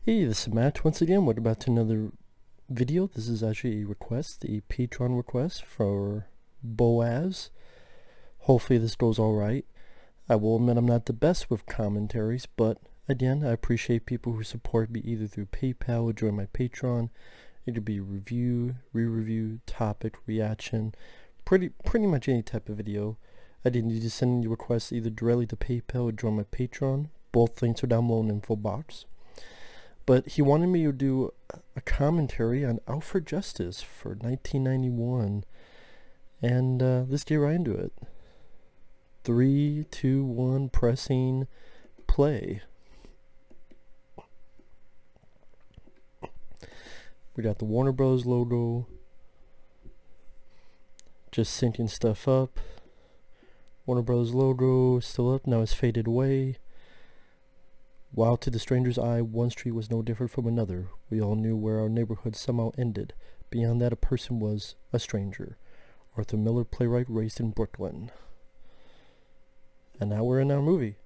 Hey, this is Matt once again. What about another video? This is actually a request, a Patreon request for Boaz. Hopefully this goes alright. I will admit I'm not the best with commentaries, but again, I appreciate people who support me either through PayPal or join my Patreon. It could be review, re-review, topic, reaction, pretty much any type of video. I didn't need to send you requests either directly to PayPal or join my Patreon. Both links are down below in the info box. But he wanted me to do a commentary on Out for Justice for 1991. And let's get right into it. 3, 2, 1, pressing play. We got the Warner Bros. Logo. Just syncing stuff up. Warner Bros. Logo still up. Now it's faded away. While to the stranger's eye, one street was no different from another. We all knew where our neighborhood somehow ended. Beyond that, a person was a stranger. Arthur Miller, playwright, raised in Brooklyn. And now we're in our movie.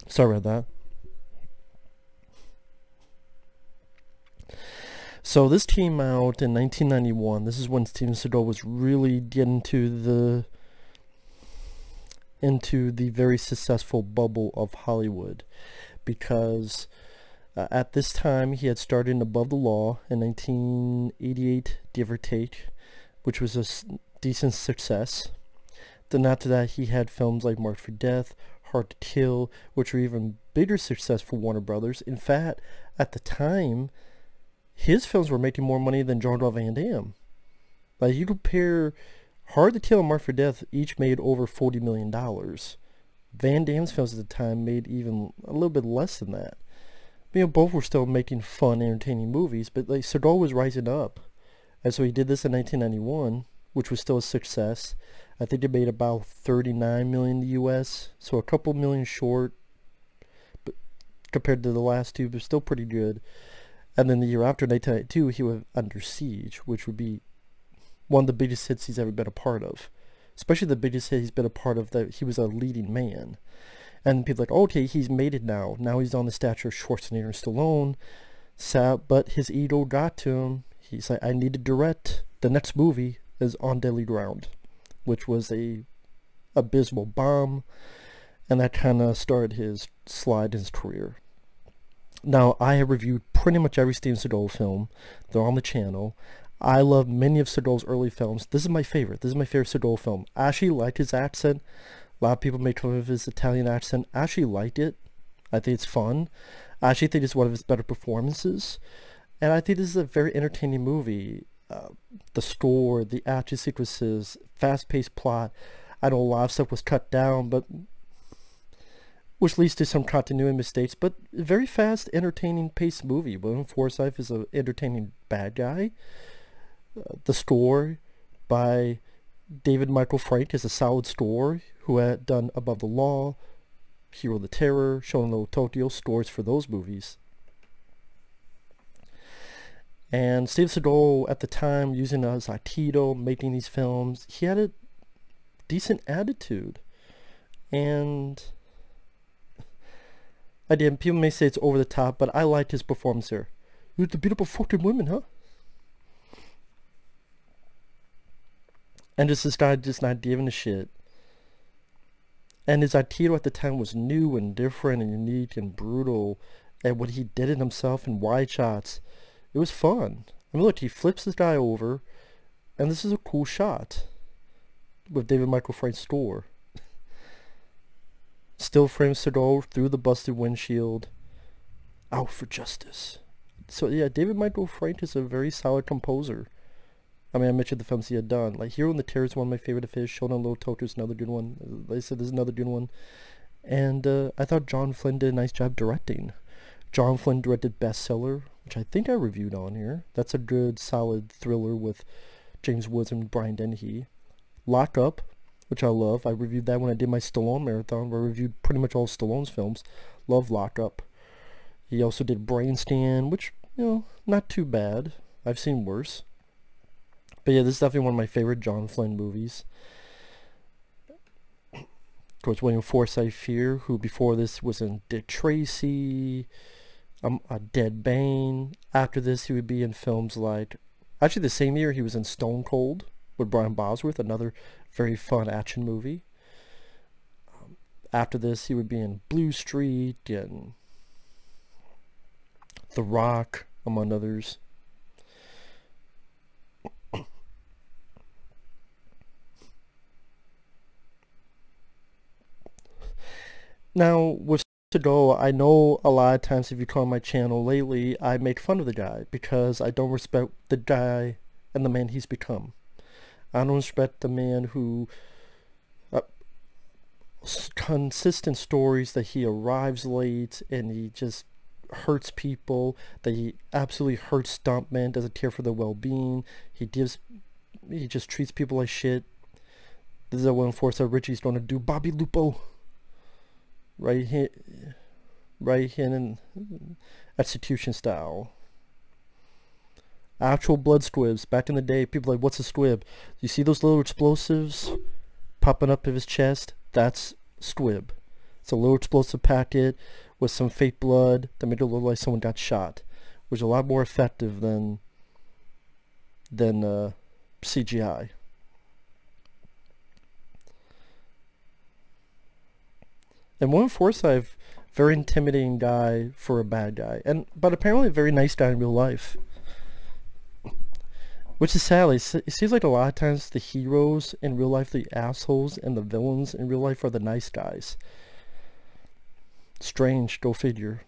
Sorry about that. So this came out in 1991. This is when Steven Seagal was really getting into the very successful bubble of Hollywood, because at this time he had started in Above the Law in 1988, give or take, which was a decent success. Then after that he had films like Marked for Death, Hard to Kill, which were even bigger success for Warner Brothers. In fact, at the time, his films were making more money than Jean-Claude Van Damme. Like, you compare Hard to Kill and Marked for Death each made over $40 million. Van Damme's films at the time made even a little bit less than that. You know, both were still making fun, entertaining movies, but like Seagal was rising up. And so he did this in 1991, which was still a success. I think it made about $39 million in the US, so a couple million short, but compared to the last two, but still pretty good. And then the year after, 1992, he was Under Siege, which would be one of the biggest hits he's ever been a part of. Especially the biggest hit he's been a part of, that he was a leading man. And people are like, oh, okay, he's made it now. Now he's on the stature of Schwarzenegger and Stallone. But his ego got to him. He's like, I need to direct. The next movie is On Deadly Ground, which was a abysmal bomb. And that kind of started his slide in his career. Now, I have reviewed pretty much every Steven Seagal film. They're on the channel. I love many of Seagal's early films. This is my favorite. This is my favorite Seagal film. I actually liked his accent. A lot of people make fun of his Italian accent. I actually liked it. I think it's fun. I actually think it's one of his better performances. And I think this is a very entertaining movie. The score, the action sequences, fast-paced plot. I know a lot of stuff was cut down, but which leads to some continuity mistakes. But very fast, entertaining paced movie. William Forsythe is an entertaining bad guy. The score by David Michael Frank is a solid score, who had done Above the Law, Hero of the Terror, Shonen no Tokyo, scores for those movies. And Steven Seagal at the time, using his Aikido, making these films, he had a decent attitude. And again, people may say it's over the top, but I liked his performance here. You have to beat up a fucking women, huh? And just this guy just not giving a shit. And his Aikido at the time was new and different and unique and brutal. And what he did it himself in wide shots, it was fun. I mean, look, he flips this guy over, and this is a cool shot with David Michael Frank's score. Still frames Seagal through the busted windshield. Out for Justice. So yeah, David Michael Frank is a very solid composer. I mean, I mentioned the films he had done. Like, Hero and the Terror is one of my favorite of his. Shonen no Tokyo is another good one. Like I said, there's another good one. And I thought John Flynn did a nice job directing. John Flynn directed Bestseller, which I think I reviewed on here. That's a good, solid thriller with James Woods and Brian Dennehy. Lock Up, which I love. I reviewed that when I did my Stallone marathon, where I reviewed pretty much all Stallone's films. Love Lock Up. He also did Brain Scan, which, you know, not too bad. I've seen worse. But yeah, this is definitely one of my favorite John Flynn movies. course, William Forsythe here, who before this was in Dick Tracy, Dead Bane. After this, he would be in films like, actually the same year he was in Stone Cold with Brian Bosworth, another very fun action movie. After this, he would be in Blue Street and The Rock, among others. Now, with Seagal, I know a lot of times if you come on my channel lately, I make fun of the guy because I don't respect the guy and the man he's become. I don't respect the man who consistent stories that he arrives late and he just hurts people, that he absolutely hurts stuntmen, doesn't care for their well-being, he just treats people like shit. This is what Enforcer Richie's going to do. Bobby Lupo right here in execution style. Actual blood squibs. Back in the day, people were like, what's a squib? You see those little explosives popping up of his chest? That's squib. It's a little explosive packet with some fake blood that made it look like someone got shot, which is a lot more effective than CGI. And William Forsythe, very intimidating guy for a bad guy, but apparently a very nice guy in real life. Which is sad. It seems like a lot of times the heroes in real life, the assholes, and the villains in real life are the nice guys. Strange, go figure.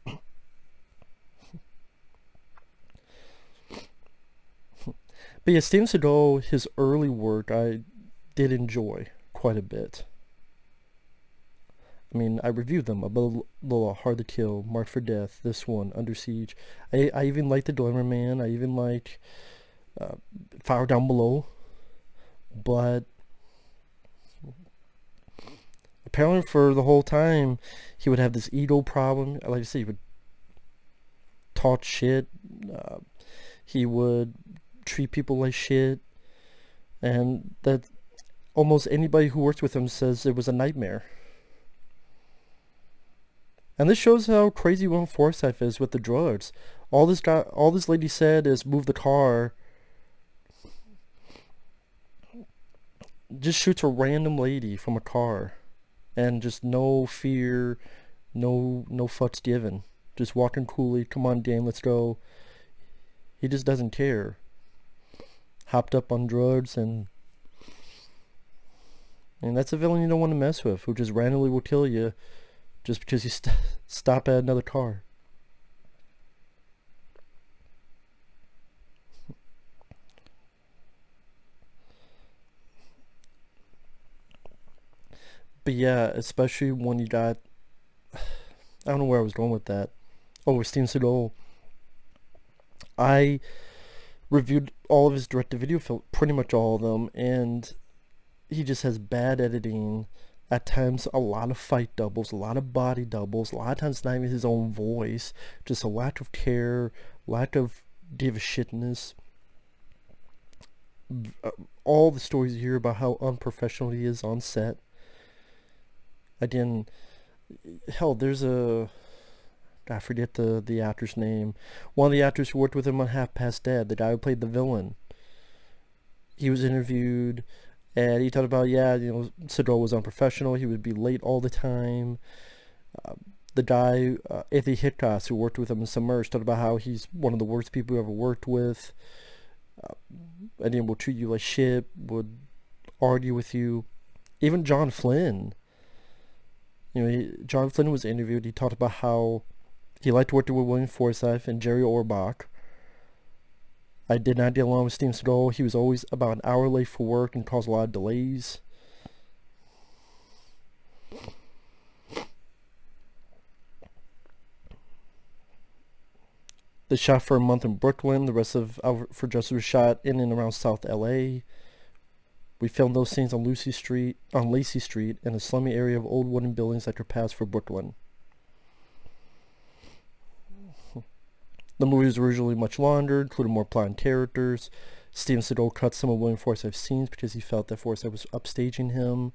But yeah, Steven Seagal, his early work, I did enjoy quite a bit. I mean, I reviewed them. Above the Law, Hard to Kill, Marked for Death, this one, Under Siege. I even liked The Glamour Man. I even liked Fire Down Below. But apparently for the whole time, he would have this ego problem. Like I said, he would talk shit. He would treat people like shit. And that almost anybody who works with him says it was a nightmare. And this shows how crazy William Forsythe is with the drugs. All this lady said is move the car. Just shoots a random lady from a car. And just no fear, no fucks given. Just walking coolly, come on Dane, let's go. He just doesn't care. Hopped up on drugs and that's a villain you don't want to mess with, who just randomly will kill you just because you stop at another car. But yeah, especially when you got, I don't know where I was going with that. Oh, with Steven Seagal. I reviewed all of his direct-to-video films, pretty much all of them, and he just has bad editing. At times, a lot of fight doubles, a lot of body doubles, a lot of times not even his own voice, just a lack of care, lack of give a shitness. All the stories you hear about how unprofessional he is on set. Again, hell, there's I forget the actor's name. One of the actors who worked with him on Half Past Dead, the guy who played the villain. He was interviewed, and he talked about, yeah, Seagal was unprofessional. He would be late all the time. The guy, Anthony Hitchcock, who worked with him in Submerged, talked about how he's one of the worst people he ever worked with. And he will treat you like shit, would argue with you. Even John Flynn. John Flynn was interviewed. He talked about how he liked working with William Forsythe and Jerry Orbach. I did not get along with Steven Seagal. He was always about an hour late for work and caused a lot of delays. They shot for a month in Brooklyn. The rest of Out for Justice was shot in and around South LA. We filmed those scenes on Lacey Street, in a slummy area of old wooden buildings that are passed for Brooklyn. The movie was originally much longer, included more plot and characters. Steven Seagal cut some of William Forsythe's scenes because he felt that Forsythe was upstaging him.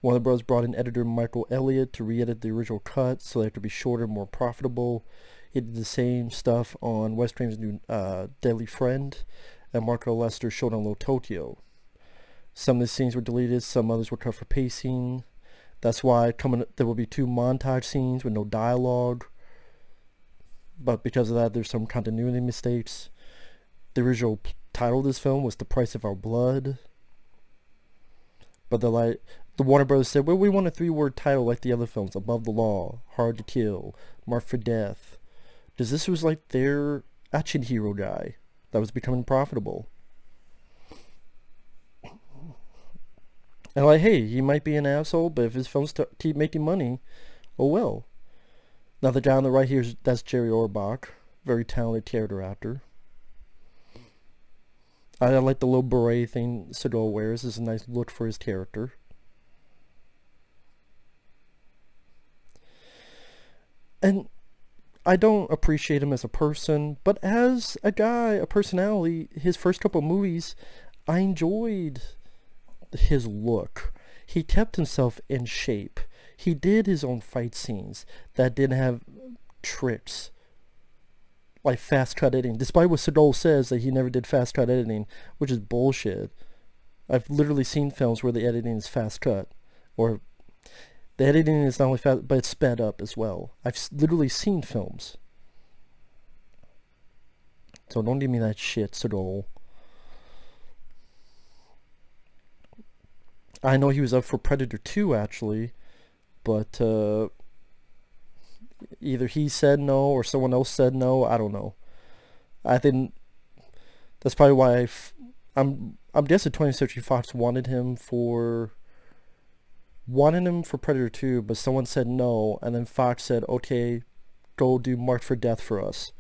Warner Bros. Brought in editor Michael Elliott to re-edit the original cut so that it could be shorter and more profitable. He did the same stuff on Wes Craven's new Deadly Friend, and Marco Lester showed on Little Tokyo. Some of the scenes were deleted, some others were cut for pacing. That's why there will be 2 montage scenes with no dialogue. But because of that, there's some continuity mistakes. The original title of this film was The Price of Our Blood. But the Warner Brothers said, well, we want a 3-word title like the other films. Above the Law, Hard to Kill, Marked for Death. Because this was like their action hero guy that was becoming profitable. And like, hey, he might be an asshole, but if his films keep making money, oh well. Now the guy on the right here, that's Jerry Orbach. Very talented character actor. I like the little beret thing Seagal wears. It's a nice look for his character. And I don't appreciate him as a person, but as a guy, a personality, his first couple of movies, I enjoyed his look. He kept himself in shape. He did his own fight scenes that didn't have tricks like fast cut editing, despite what Seagal says that he never did fast cut editing, which is bullshit. I've literally seen films where the editing is fast cut, or the editing is not only fast, but it's sped up as well. I've literally seen films. So don't give me that shit, Seagal. I know he was up for Predator 2 actually, but either he said no or someone else said no. I don't know. I think that's probably why I'm guessing 20th Century Fox wanted him for Predator 2, but someone said no, and then Fox said, okay, go do Marked for Death for us.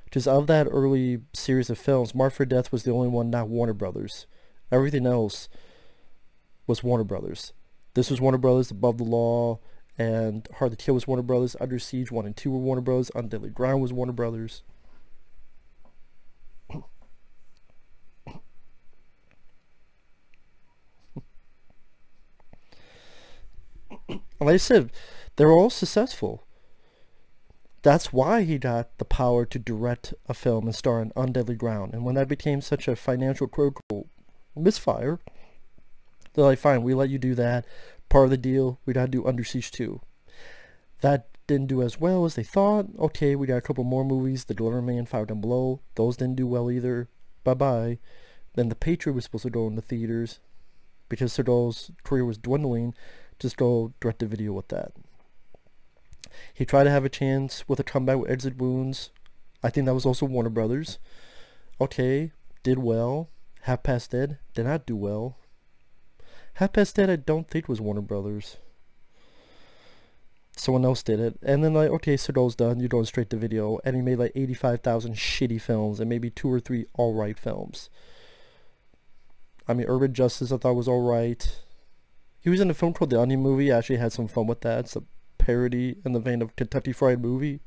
Because of that early series of films, Marked for Death was the only one not Warner Brothers. Everything else was Warner Brothers. This was Warner Brothers, Above the Law, and Hard to Kill was Warner Brothers. Under Siege 1 and 2 were Warner Brothers. On Deadly Ground was Warner Brothers. Like I said, they were all successful. That's why he got the power to direct a film and star in On Deadly Ground. And when that became such a financial critical misfire, they're like, fine, we let you do that. Part of the deal, we gotta do Under Siege 2. That didn't do as well as they thought. Okay, we got a couple more movies. The Delivery Man, Fire Down Below. Those didn't do well either. Bye-bye. Then The Patriot was supposed to go in the theaters. Because Seagal's career was dwindling, just go direct to video with that. He tried to have a chance with a comeback with Exit Wounds. I think that was also Warner Brothers. Okay, did well. Half Past Dead did not do well. Half Past Dead I don't think was Warner Brothers. Someone else did it. And then like, okay, Seagal's done. You're going straight to video. And he made like 85,000 shitty films and maybe 2 or 3 alright films. I mean, Urban Justice I thought was alright. He was in a film called The Onion Movie. I actually had some fun with that. It's a parody in the vein of Kentucky Fried Movie.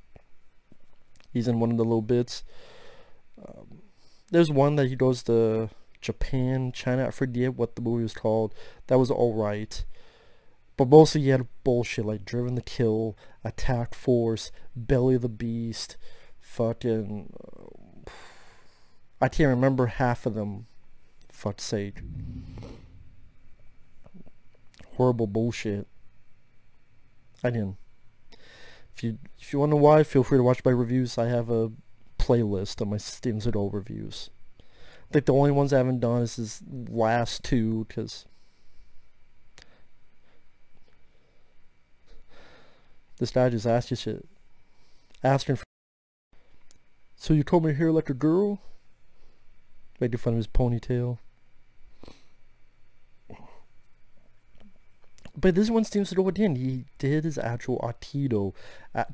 He's in one of the little bits. There's one that he goes to Japan, China. I forget what the movie was called. That was alright. But mostly he had bullshit like Driven to Kill, Attack Force, Belly of the Beast, fucking... I can't remember half of them. Fuck's sake. Horrible bullshit. I didn't. If you want to know why, feel free to watch my reviews. I have a playlist of my Steven Seagal reviews. I think the only ones I haven't done is his last 2, because this guy just asked you shit. Asking for... So you told me hair like a girl? Making fun of his ponytail. But this one seems to go again. He did his actual Aikido,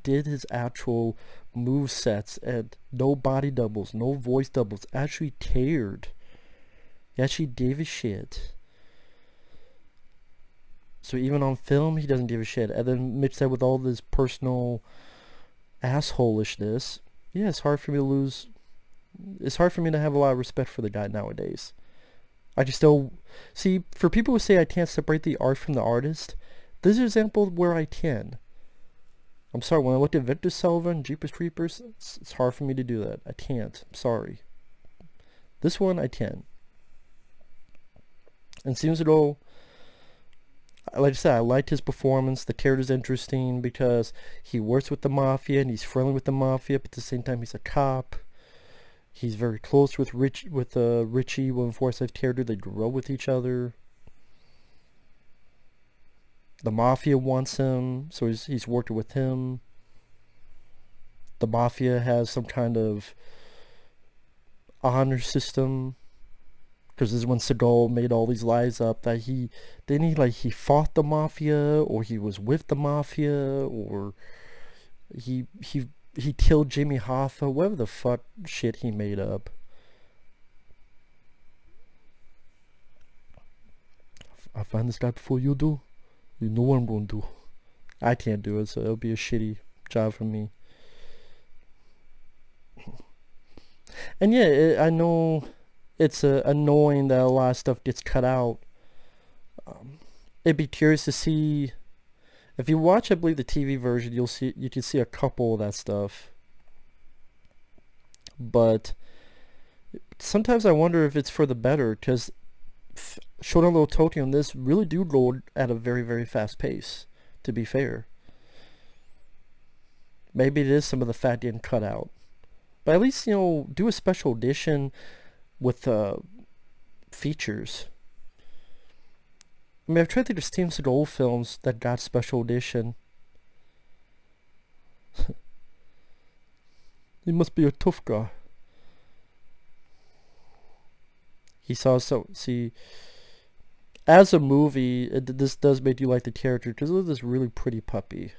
did his actual move sets, and no body doubles, no voice doubles. Actually cared. He actually gave a shit. So even on film, he doesn't give a shit. And then mix that with all this personal assholishness. Yeah, it's hard for me to lose It's hard for me to have a lot of respect for the guy nowadays. I just don't see, for people who say I can't separate the art from the artist, this is an example where I can. I'm sorry, when I looked at Victor Salva and Jeepers Creepers, it's hard for me to do that. I can't. I'm sorry. This one I can. And seems though, like I said, I liked his performance. The character's interesting because he works with the mafia and he's friendly with the mafia, but at the same time he's a cop. He's very close with Richie, one Forsyth character. They grow with each other. The mafia wants him, so he's working with him. The mafia has some kind of honor system, because this is when Seagal made all these lies up that he fought the mafia, or he was with the mafia, or he killed Jimmy Hoffa, whatever the fuck shit he made up. I find this guy before you do. You know what I'm going to do. I can't do it, so it'll be a shitty job for me. And yeah, I know it's annoying that a lot of stuff gets cut out. It'd be curious to see. If you watch, I believe, the TV version, you can see a couple of that stuff. But sometimes I wonder if it's for the better, because Shodan Little Tokyo and this really do go at a very, very fast pace, to be fair. Maybe it is some of the fat getting cut out. But at least, you know, do a special edition with features. I mean, I've tried to just team some old films that got special edition. He must be a tough guy. He saw see, as a movie, this does make you like the character, because look at this really pretty puppy.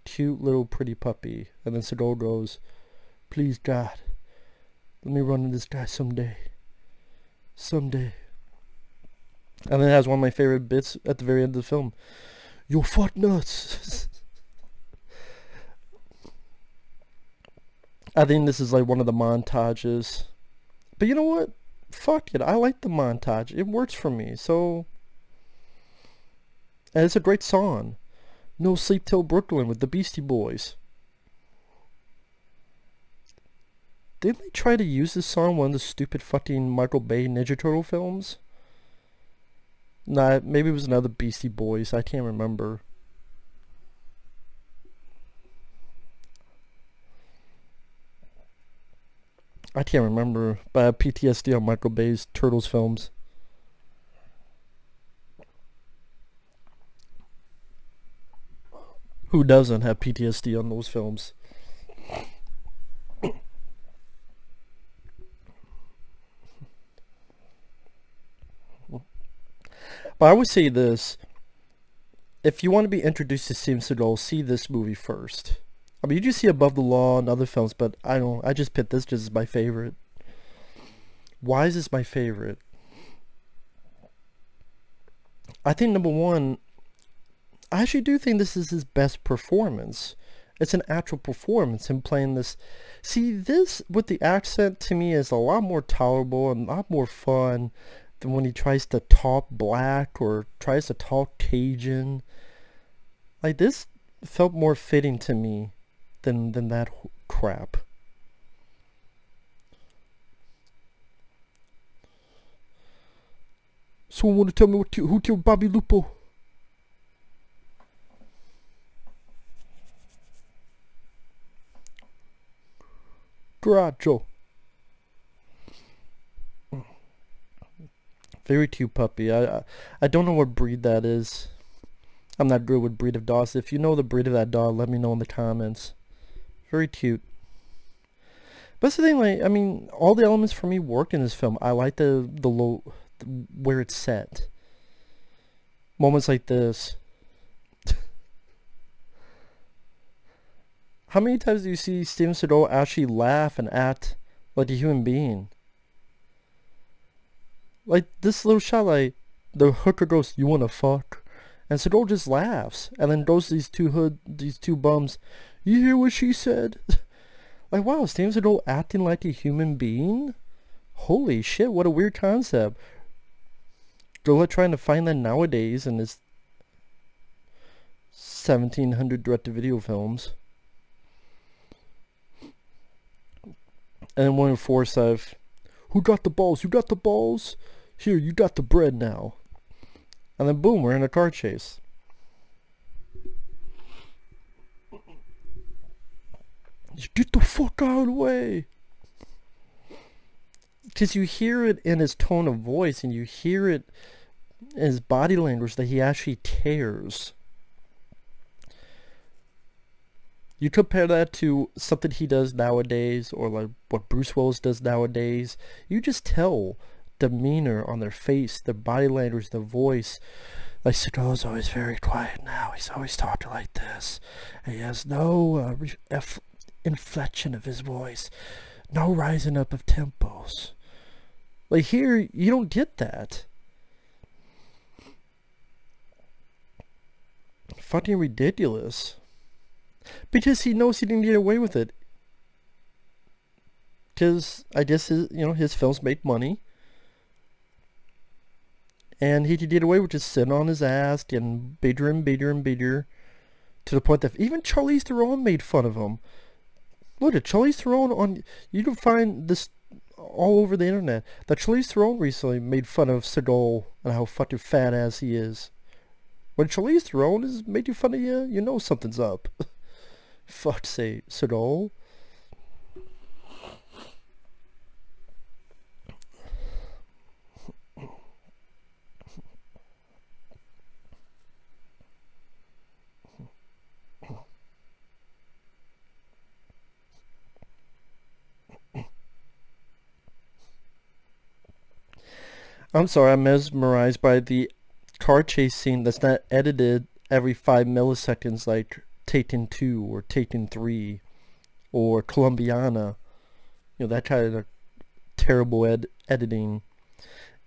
Cute little pretty puppy. And then Seagal goes, please God, let me run into this guy someday. Someday. And then it has one of my favorite bits at the very end of the film. You're fuck nuts. I think this is like one of the montages. But you know what? Fuck it. I like the montage. It works for me. So, and it's a great song. No Sleep Till Brooklyn with the Beastie Boys. Didn't they try to use this song in one of the stupid fucking Michael Bay Ninja Turtle films? Nah, maybe it was another Beastie Boys. I can't remember. I can't remember, but I have PTSD on Michael Bay's Turtles films. Who doesn't have PTSD on those films? But I would say this. If you want to be introduced to Steven Seagal, see this movie first. I mean, you just see Above the Law and other films, but I just picked this just as my favorite. Why is this my favorite? I think, number one, I actually do think this is his best performance. It's an actual performance, him playing this. See, this with the accent to me is a lot more tolerable and a lot more fun than when he tries to talk black or tries to talk Cajun. Like, this felt more fitting to me than that crap. Someone want to tell me who killed Bobby Lupo? Garacho. Very cute puppy. I don't know what breed that is. I'm not good with breed of dogs. If you know the breed of that dog, let me know in the comments. Very cute. But that's the thing, like, I mean, all the elements for me worked in this film. I like the where it's set. Moments like this. How many times do you see Steven Seagal actually laugh and act like a human being? Like this little shot, like the hooker goes, "You wanna fuck?" And Seagal just laughs, and then goes to these two bums. You hear what she said? Like, wow, Steven Seagal acting like a human being? Holy shit, what a weird concept. Good luck trying to find that nowadays in this 1700 direct-to-video films. And then one in Forsyth, who got the balls? You got the balls? Here, you got the bread now. And then boom, we're in a car chase. Just get the fuck out of the way. Because you hear it in his tone of voice, and you hear it in his body language that he actually cares. You compare that to something he does nowadays, or like what Bruce Willis does nowadays. You just tell demeanor on their face, their body language, their voice. Like, Seagal's always very quiet now. He's always talking like this. And he has no inflection of his voice. No rising up of tempos. Like, here, you don't get that. Fucking ridiculous. Because he knows he didn't get away with it. Because I guess his films make money. And he could get away with just sitting on his ass, getting bigger and bigger and bigger. To the point that even Charlize Theron made fun of him. Look at Charlize Theron on... You can find this all over the internet. That Charlize Theron recently made fun of Seagal and how fucking fat ass he is. When Charlize Theron is making fun of you, you know something's up. Fuck's sake, Seagal. I'm sorry, I'm mesmerized by the car chase scene that's not edited every 5 milliseconds like Taken 2 or Taken 3 or Columbiana. You know, that kind of terrible editing.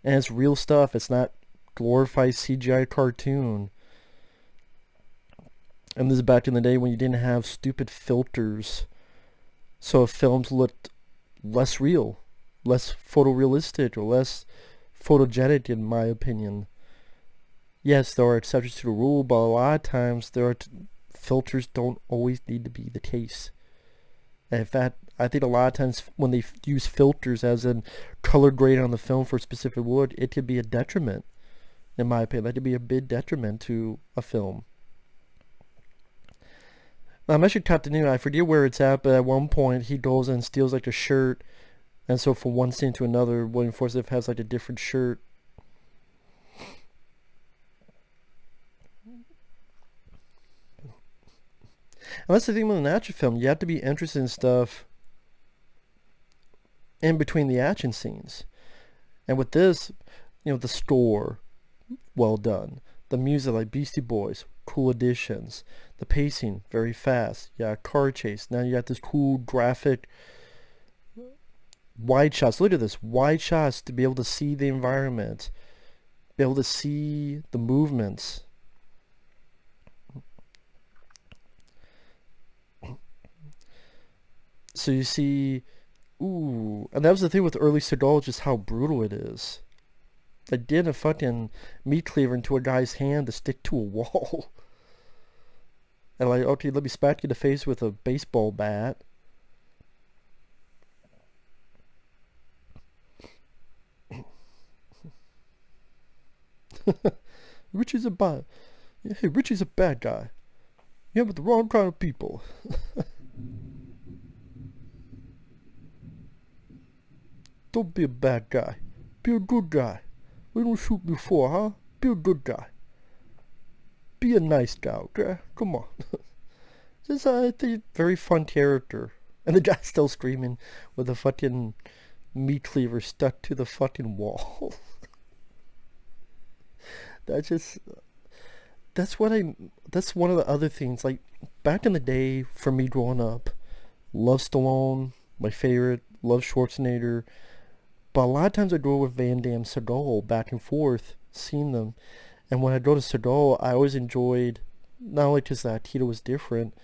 And it's real stuff. It's not glorified CGI cartoon. And this is back in the day when you didn't have stupid filters. So films looked less real, less photorealistic, or less photogenic, in my opinion. Yes, there are exceptions to the rule, but a lot of times filters don't always need to be the case. And in fact, I think a lot of times when they use filters as in color grade on the film for a specific word, it could be a detriment, in my opinion. That could be a big detriment to a film. I'm actually continuing, I forget where it's at, but at one point he goes and steals like a shirt. And so from one scene to another, William Forsythe has like a different shirt. And that's the thing with an action film. You have to be interested in stuff in between the action scenes. And with this, the score, well done. The music, like Beastie Boys, cool additions. The pacing, very fast. Yeah, car chase. Now you got this cool graphic wide shots. Look at this, wide shots to be able to see the environment, be able to see the movements. So you see, ooh, and that was the thing with early Seagal, just how brutal it is. I did a fucking meat cleaver into a guy's hand to stick to a wall. And like, okay, let me smack you in the face with a baseball bat. Richie's a bad. Hey, Richie's a bad guy. Yeah, but the wrong kind of people. Don't be a bad guy. Be a good guy. We don't shoot before, huh? Be a good guy. Be a nice guy, okay? Come on. This I think very fun character. And the guy's still screaming with a fucking meat cleaver stuck to the fucking wall. That's one of the other things. Like, back in the day, for me growing up, love Stallone, my favorite, love Schwarzenegger, but a lot of times I go with Van Damme, Seagal, back and forth, seeing them. And when I go to Seagal, I always enjoyed, not only because the Aikido was different,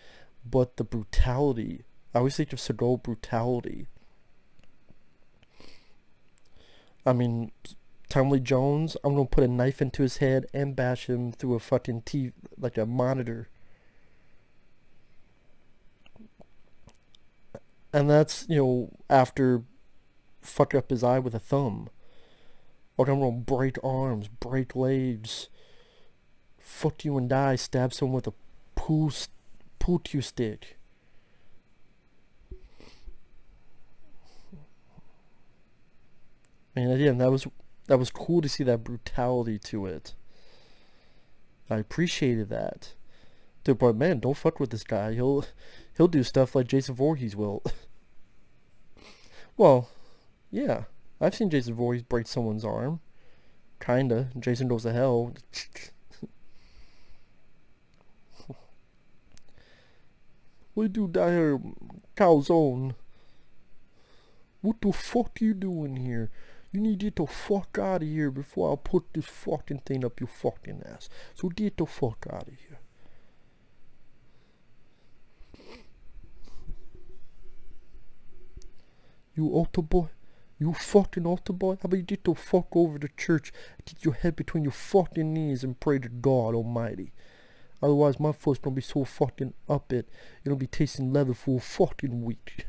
but the brutality I always think of Seagal brutality. I mean, Tommy Jones, I'm gonna put a knife into his head and bash him through a fucking TV, like a monitor. And that's, after fuck up his eye with a thumb. Or I'm gonna break arms, break legs, fuck you and die, stab someone with a pool cue stick. And again, that was cool to see that brutality to it. I appreciated that. To the point, man, don't fuck with this guy. He'll do stuff like Jason Voorhees will. Well, yeah. I've seen Jason Voorhees break someone's arm. Kinda. Jason goes to hell. We do die here, calzone. What the fuck you doing here? You need to get the fuck out of here before I'll put this fucking thing up your fucking ass. So get the fuck out of here. You altar boy? You fucking altar boy? How about you get the fuck over to church, get your head between your fucking knees and pray to God Almighty. Otherwise my foot's gonna be so fucking up it'll be tasting leather for a fucking week.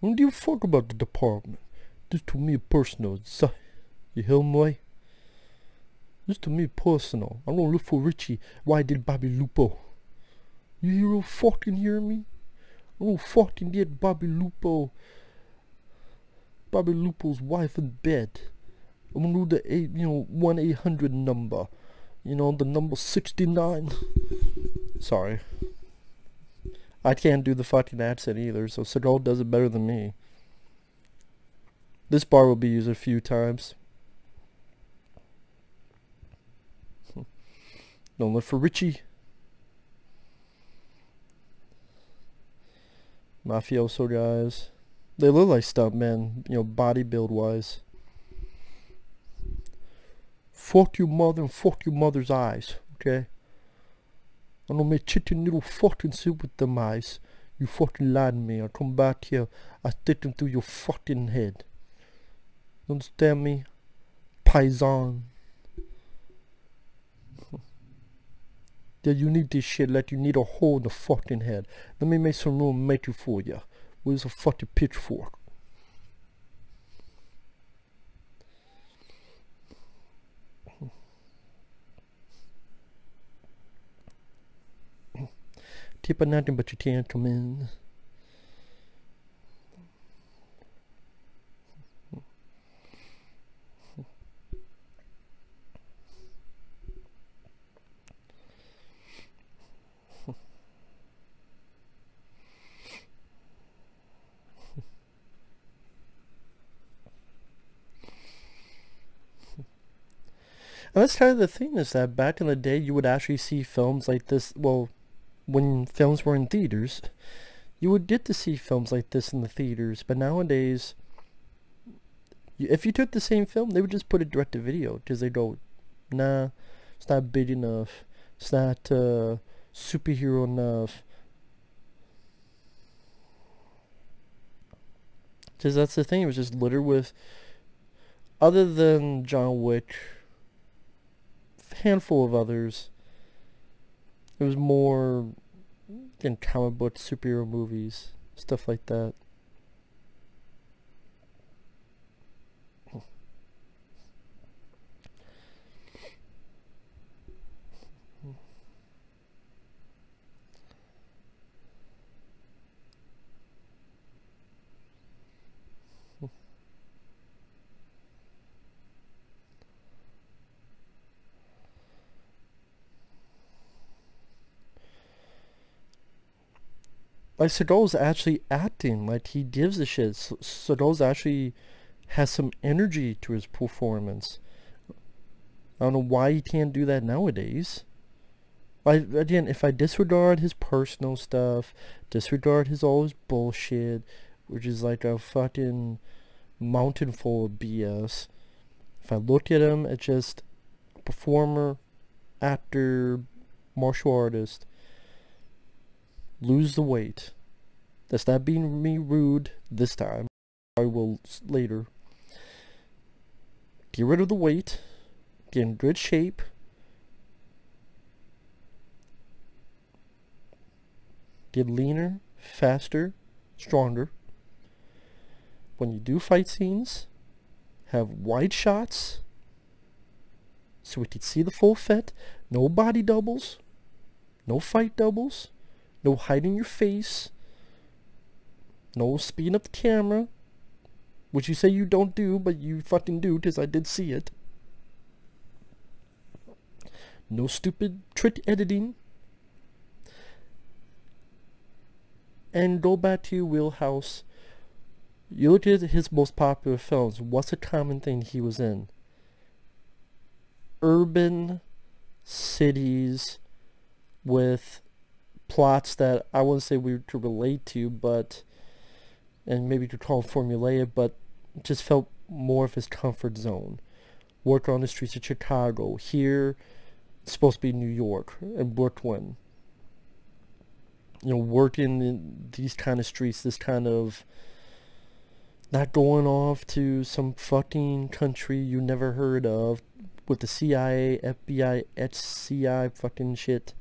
What do you fuck about the department? This to me personal. You hear me? This to me personal. I don't look for Richie. Why did Bobby Lupo? You fucking hear me? I don't fucking get Bobby Lupo's wife in bed. I'm gonna do the 1-800 number. The number 69. Sorry. I can't do the fucking accent either, so Seagal does it better than me. This bar will be used a few times. Don't look for Richie. Mafioso guys. They look like stuntmen, body build wise. Fuck your mother and fuck your mother's eyes, okay? I don't make chicken little fucking soup with them eyes. You fucking lied to me. I come back here, I stick them through your fucking head. You understand me? Paisan. Yeah, you need this shit like you need a hole in the fucking head. Let me make some room and make it for you. Where's a fucking pitchfork? Tip of nothing but you can't come in. And that's kind of the thing, is that back in the day you would actually see films like this. Well, when films were in theaters, you would get to see films like this in the theaters. But nowadays, if you took the same film, they would just put it direct to video, because they go, nah, it's not big enough, it's not superhero enough. Because that's the thing, it was just littered with, other than John Wick, a handful of others. It was more in comic book superhero movies, stuff like that. Like, Seagal's actually acting like he gives a shit. Seagal's actually has some energy to his performance. I don't know why he can't do that nowadays. Again, if I disregard his personal stuff, disregard all his bullshit, which is like a fucking mountain full of BS. If I look at him as just a performer, actor, martial artist, lose the weight. That's not being me rude this time. I will later. Get rid of the weight. Get in good shape. Get leaner, faster, stronger. When you do fight scenes, have wide shots so we can see the full fit. No body doubles, no fight doubles, no hiding your face, no speeding up the camera, which you say you don't do, but you fucking do because I did see it. No stupid trick editing. And go back to your wheelhouse. You look at his most popular films. What's a common thing he was in? Urban cities with plots that I wouldn't say we could relate to, but, and maybe you could call them formulaic, but just felt more of his comfort zone. Work on the streets of Chicago. Here, it's supposed to be New York and Brooklyn. You know, working in these kind of streets, this kind of, not going off to some fucking country you never heard of with the CIA, FBI, HCI fucking shit,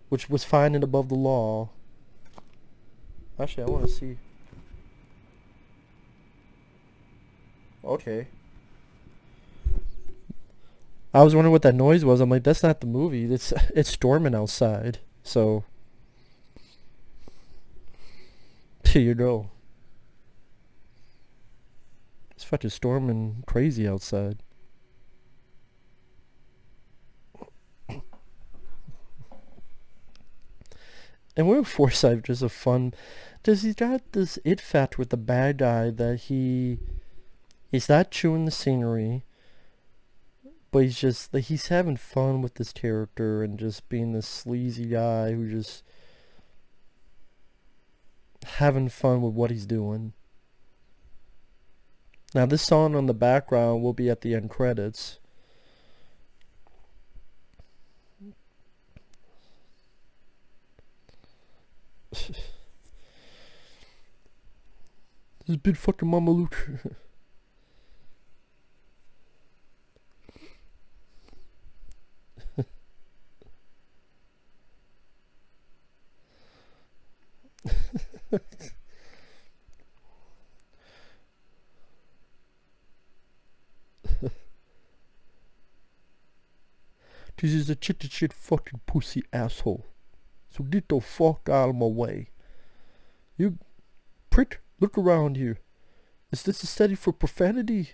which was fine and above the law. Actually, I want to see. Okay. I was wondering what that noise was. I'm like, that's not the movie. It's storming outside. So, here you go. It's fucking storming crazy outside. And Will Forsythe just a fun. Does he got this it factor with the bad guy that he's not chewing the scenery, but he's just like he's having fun with this character and just being this sleazy guy who just having fun with what he's doing. Now this song on the background will be at the end credits. This is big fucking Mama Luke. This is a chitty chit fucking pussy asshole. So get the fuck out of my way. You prick, look around you. Is this a study for profanity?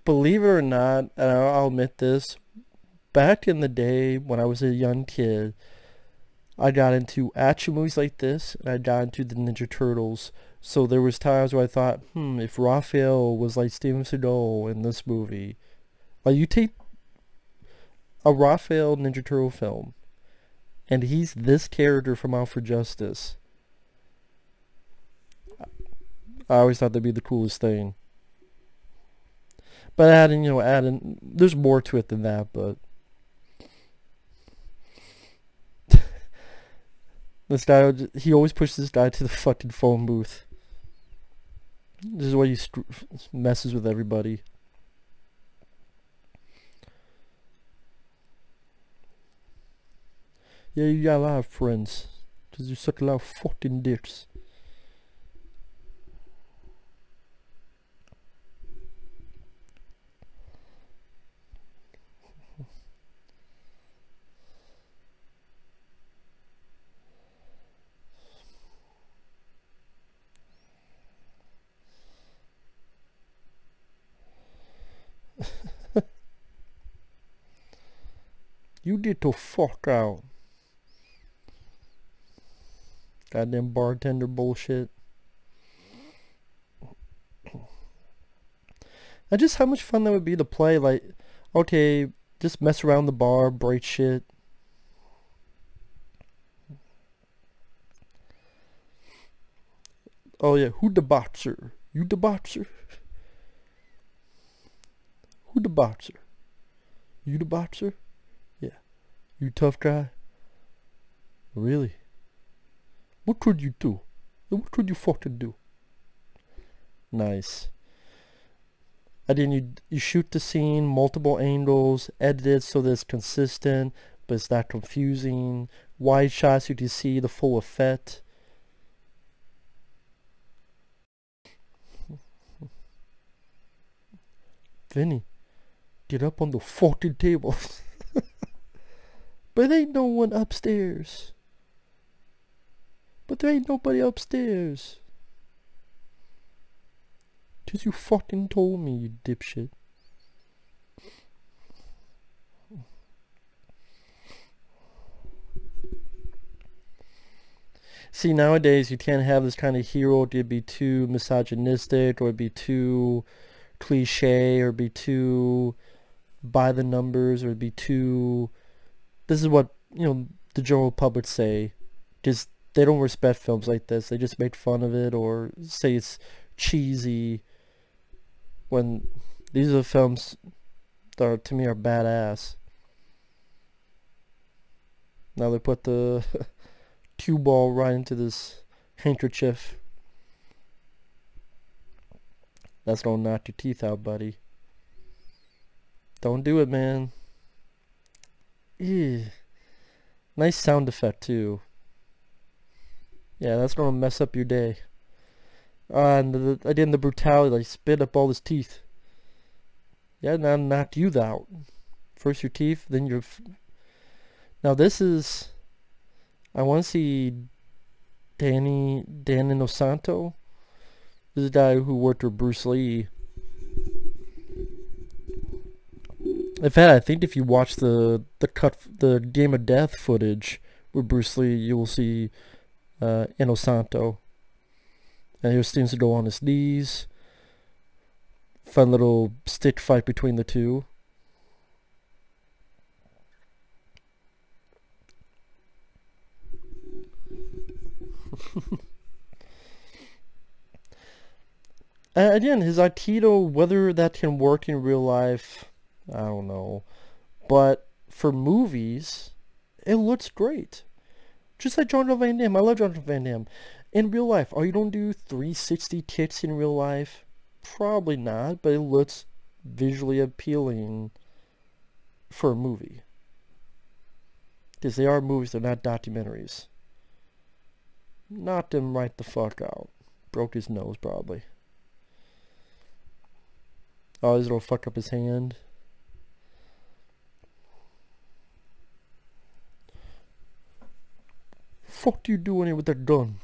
Believe it or not, and I'll admit this, back in the day when I was a young kid, I got into action movies like this, and I got into the Ninja Turtles. So there was times where I thought, if Raphael was like Steven Seagal in this movie, like you take a Raphael Ninja Turtle film, and he's this character from Out for Justice. I always thought that'd be the coolest thing. But adding, there's more to it than that, but this guy, he always pushes this guy to the fucking phone booth. This is why he messes with everybody. Yeah, you got a lot of friends, because you suck a lot of fucking dicks. You need to fuck out. Goddamn bartender bullshit. And just how much fun that would be to play, like, okay, just mess around the bar, break shit. Oh yeah, who the boxer? You the boxer? Who the boxer? You the boxer? Yeah. You tough guy? Really? What could you do? What could you fucking do? Nice. And then you shoot the scene, multiple angles, edit it so that it's consistent, but it's not confusing. Wide shots, you can see the full effect. Vinny, get up on the fucking table. But there ain't no one upstairs. But there ain't nobody upstairs. 'Cause you fucking told me, you dipshit. See, nowadays you can't have this kind of hero. It'd be too misogynistic, or it'd be too cliche, or it'd be too by the numbers, or it'd be too... This is what, the general public say. Just, they don't respect films like this. They just make fun of it, or say it's cheesy. When these are films that are, to me, are badass. Now they put the cue ball right into this handkerchief. That's gonna knock your teeth out, buddy. Don't do it, man. Ew. Nice sound effect too. Yeah, that's gonna mess up your day. And again, the brutality, like spit up all his teeth. Yeah, now knocked you out. First your teeth, then your... Now this is... I want to see Dan Inosanto. This is a guy who worked with Bruce Lee. In fact, I think if you watch the Game of Death footage with Bruce Lee, you will see Inosanto. And he seems to go on his knees. Fun little stick fight between the two. Again, his Aikido, whether that can work in real life, I don't know. But for movies, it looks great. Just like Jean-Claude Van Damme. I love Jean-Claude Van Damme. In real life, are you going to do 360 kicks in real life? Probably not, but it looks visually appealing for a movie. Because they are movies, they're not documentaries. Knocked him right the fuck out. Broke his nose, probably. Oh, he's gonna fuck up his hand. Fuck you doing here with that gun?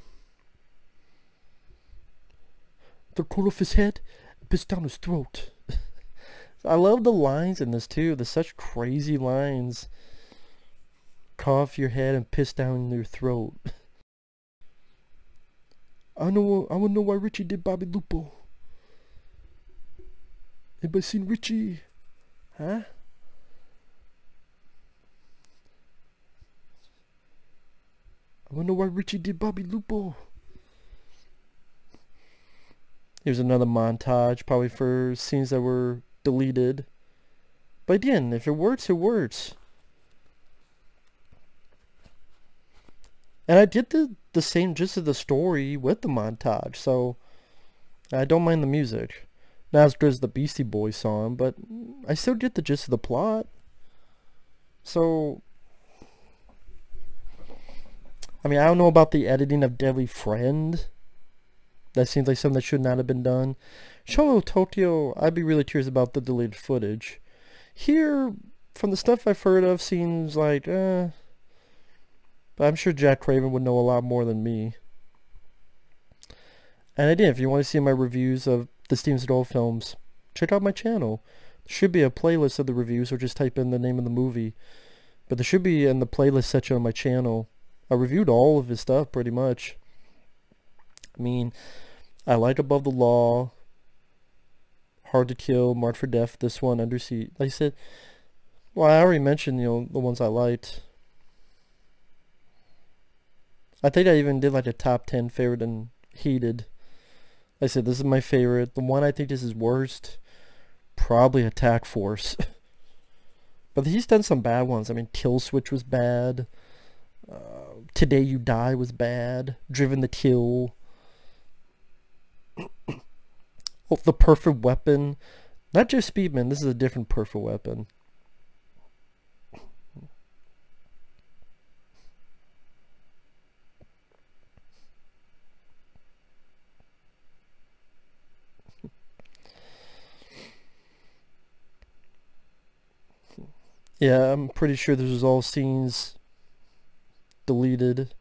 The cut off his head and piss down his throat. I love the lines in this too. There's such crazy lines. Cut off your head and piss down your throat. I wanna know why Richie did Bobby Lupo. Anybody seen Richie? Huh? I wanna know why Richie did Bobby Lupo. Here's another montage, probably for scenes that were deleted. But again, if it works, it works. And I did the same gist of the story with the montage, so I don't mind the music. Not as good as the Beastie Boys song, but I still get the gist of the plot. So, I mean, I don't know about the editing of Deadly Friend. That seems like something that should not have been done. Show Tokyo, I'd be really curious about the deleted footage. Here, from the stuff I've heard of, seems like, but I'm sure Jack Craven would know a lot more than me. And again, if you want to see my reviews of the Steven Seagal films, check out my channel. There should be a playlist of the reviews, or just type in the name of the movie. But there should be in the playlist section on my channel. I reviewed all of his stuff, pretty much. I mean, I like Above the Law, Hard to Kill, Marked for Death, this one, Under Siege. Like I said, well, I already mentioned, the ones I liked. I think I even did like a top 10 favorite and hated. Like I said, this is my favorite. The one I think this is worst, probably Attack Force. But he's done some bad ones. I mean, Kill Switch was bad. Today You Die was bad. Driven to Kill. Oh, The Perfect Weapon. Not just Speedman. This is a different Perfect Weapon. Yeah, I'm pretty sure this was all scenes deleted.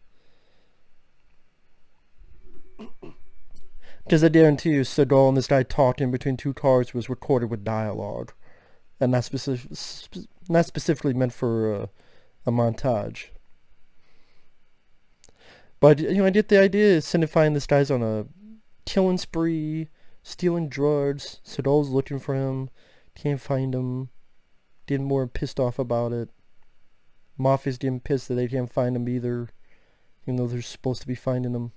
Because I guarantee you, Seagal and this guy talking between two cars was recorded with dialogue. And not specifically meant for a montage. But, I get the idea of signifying this guy's on a killing spree, stealing drugs. Seagal's looking for him, can't find him. Getting more pissed off about it. Mafia's getting pissed that they can't find him either, even though they're supposed to be finding him.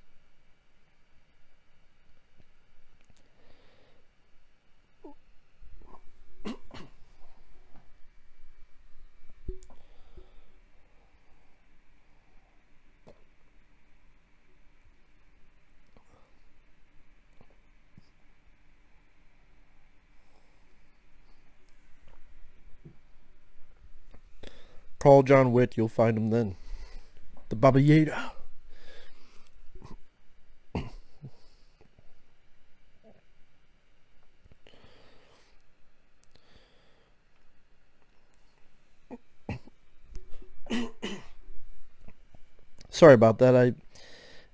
Call John Wick, you'll find him then. The Baba Yaga. Sorry about that. I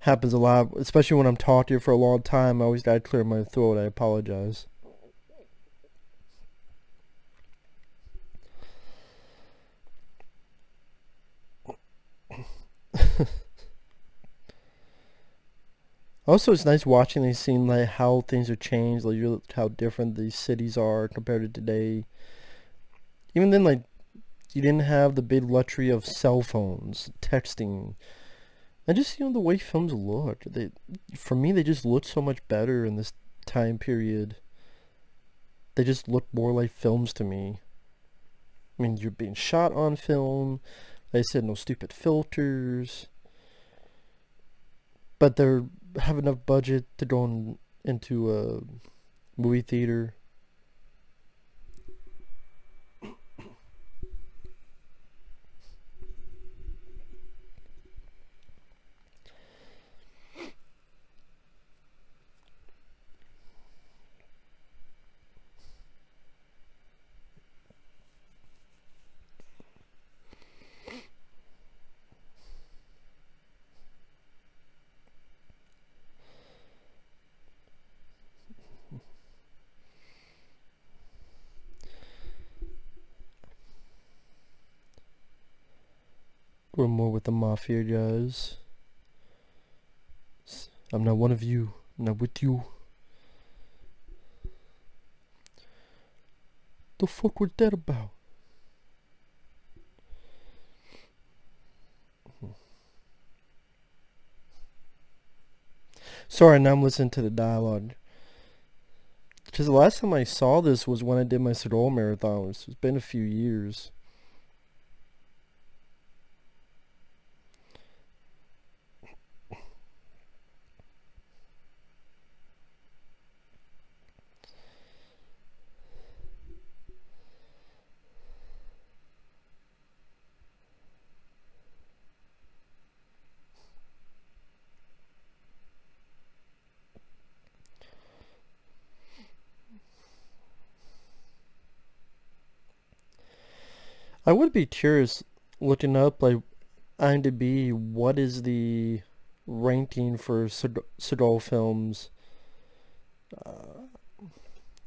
happens a lot, especially when I'm talking for a long time. I always gotta clear my throat. I apologize. Also, it's nice watching these scenes, like how things have changed, like how different these cities are compared to today. Even then, like, you didn't have the big luxury of cell phones, texting, and just the way films look. For me, they just look so much better in this time period. They just look more like films to me. I mean, you're being shot on film. Like I said, no stupid filters. But they have enough budget to go into a movie theater. We're more with the mafia guys. I'm not one of you. I'm not with you. The fuck was that about? Sorry, now I'm listening to the dialogue. Because the last time I saw this was when I did my Seagal marathon. It's been a few years. I would be curious looking up, like, IMDb, what is the ranking for Seagal films?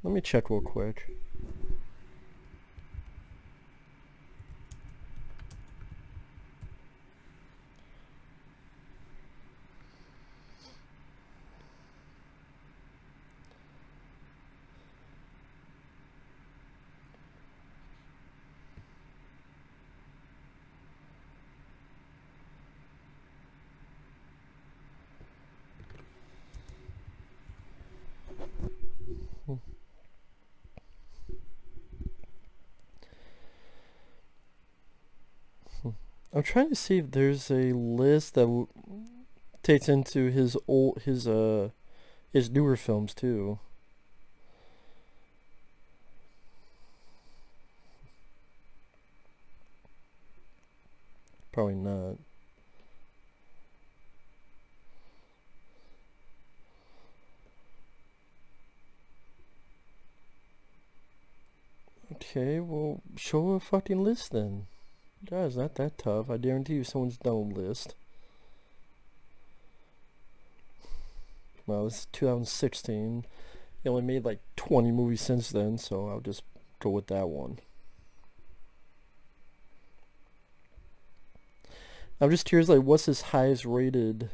Let me check real quick. I'm trying to see if there's a list that takes into his newer films too. Probably not. Okay, well, show a fucking list then. Guys, not that tough. I guarantee you someone's done a list. Well, this is 2016. He only made like 20 movies since then, so I'll just go with that one. I'm just curious, like, what's his highest rated?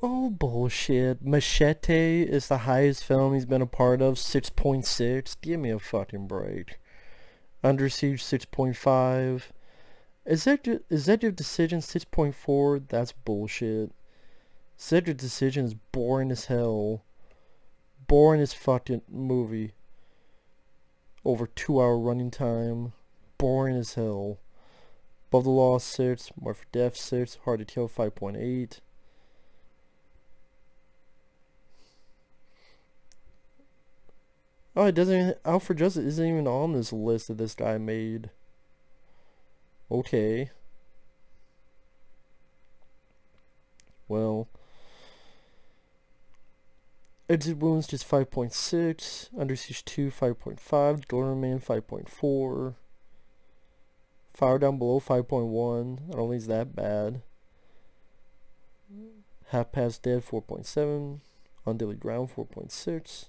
Oh, bullshit. Machete is the highest film he's been a part of, 6.6. Give me a fucking break. Under Siege, 6.5. Is that your decision, 6.4? That's bullshit. Cedric Decision is boring as hell. Boring as fucking movie. Over 2-hour running time. Boring as hell. Above the Law, 6. Marked for Death, 6. Hard to Kill, 5.8. Oh, it doesn't even, Out for Justice isn't even on this list that this guy made. Okay. Well. Exit Wounds just 5.6. Under Siege 2, 5.5. Doorman, 5.4. Fire Down Below, 5.1. I don't think it's that bad. Half Past Dead, 4.7. On Daily Ground, 4.6.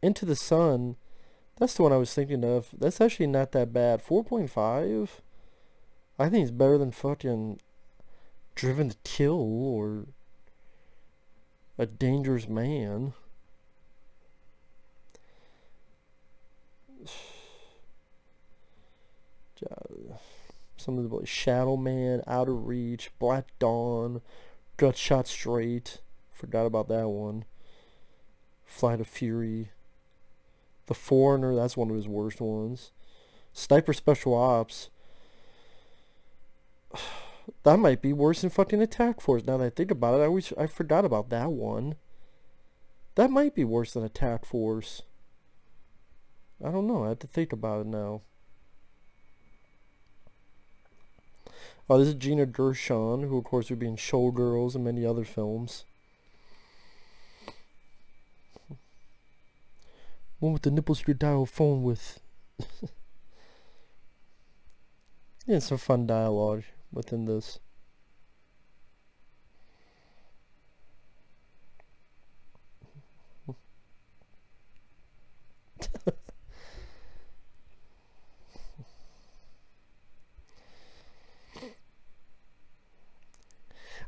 Into the Sun, that's the one I was thinking of. That's actually not that bad. 4.5? I think it's better than fucking Driven to Kill or A Dangerous Man. Some of the like Shadow Man, Outer Reach, Black Dawn, Gut Shot Straight. Forgot about that one. Flight of Fury. The Foreigner, that's one of his worst ones. Sniper Special Ops. That might be worse than fucking Attack Force. Now that I think about it, I forgot about that one. That might be worse than Attack Force. I don't know. I have to think about it now. Oh, this is Gina Gershon, who of course would be in Showgirls and many other films. One with the nipples you could dial a phone with. Yeah, some fun dialogue within this.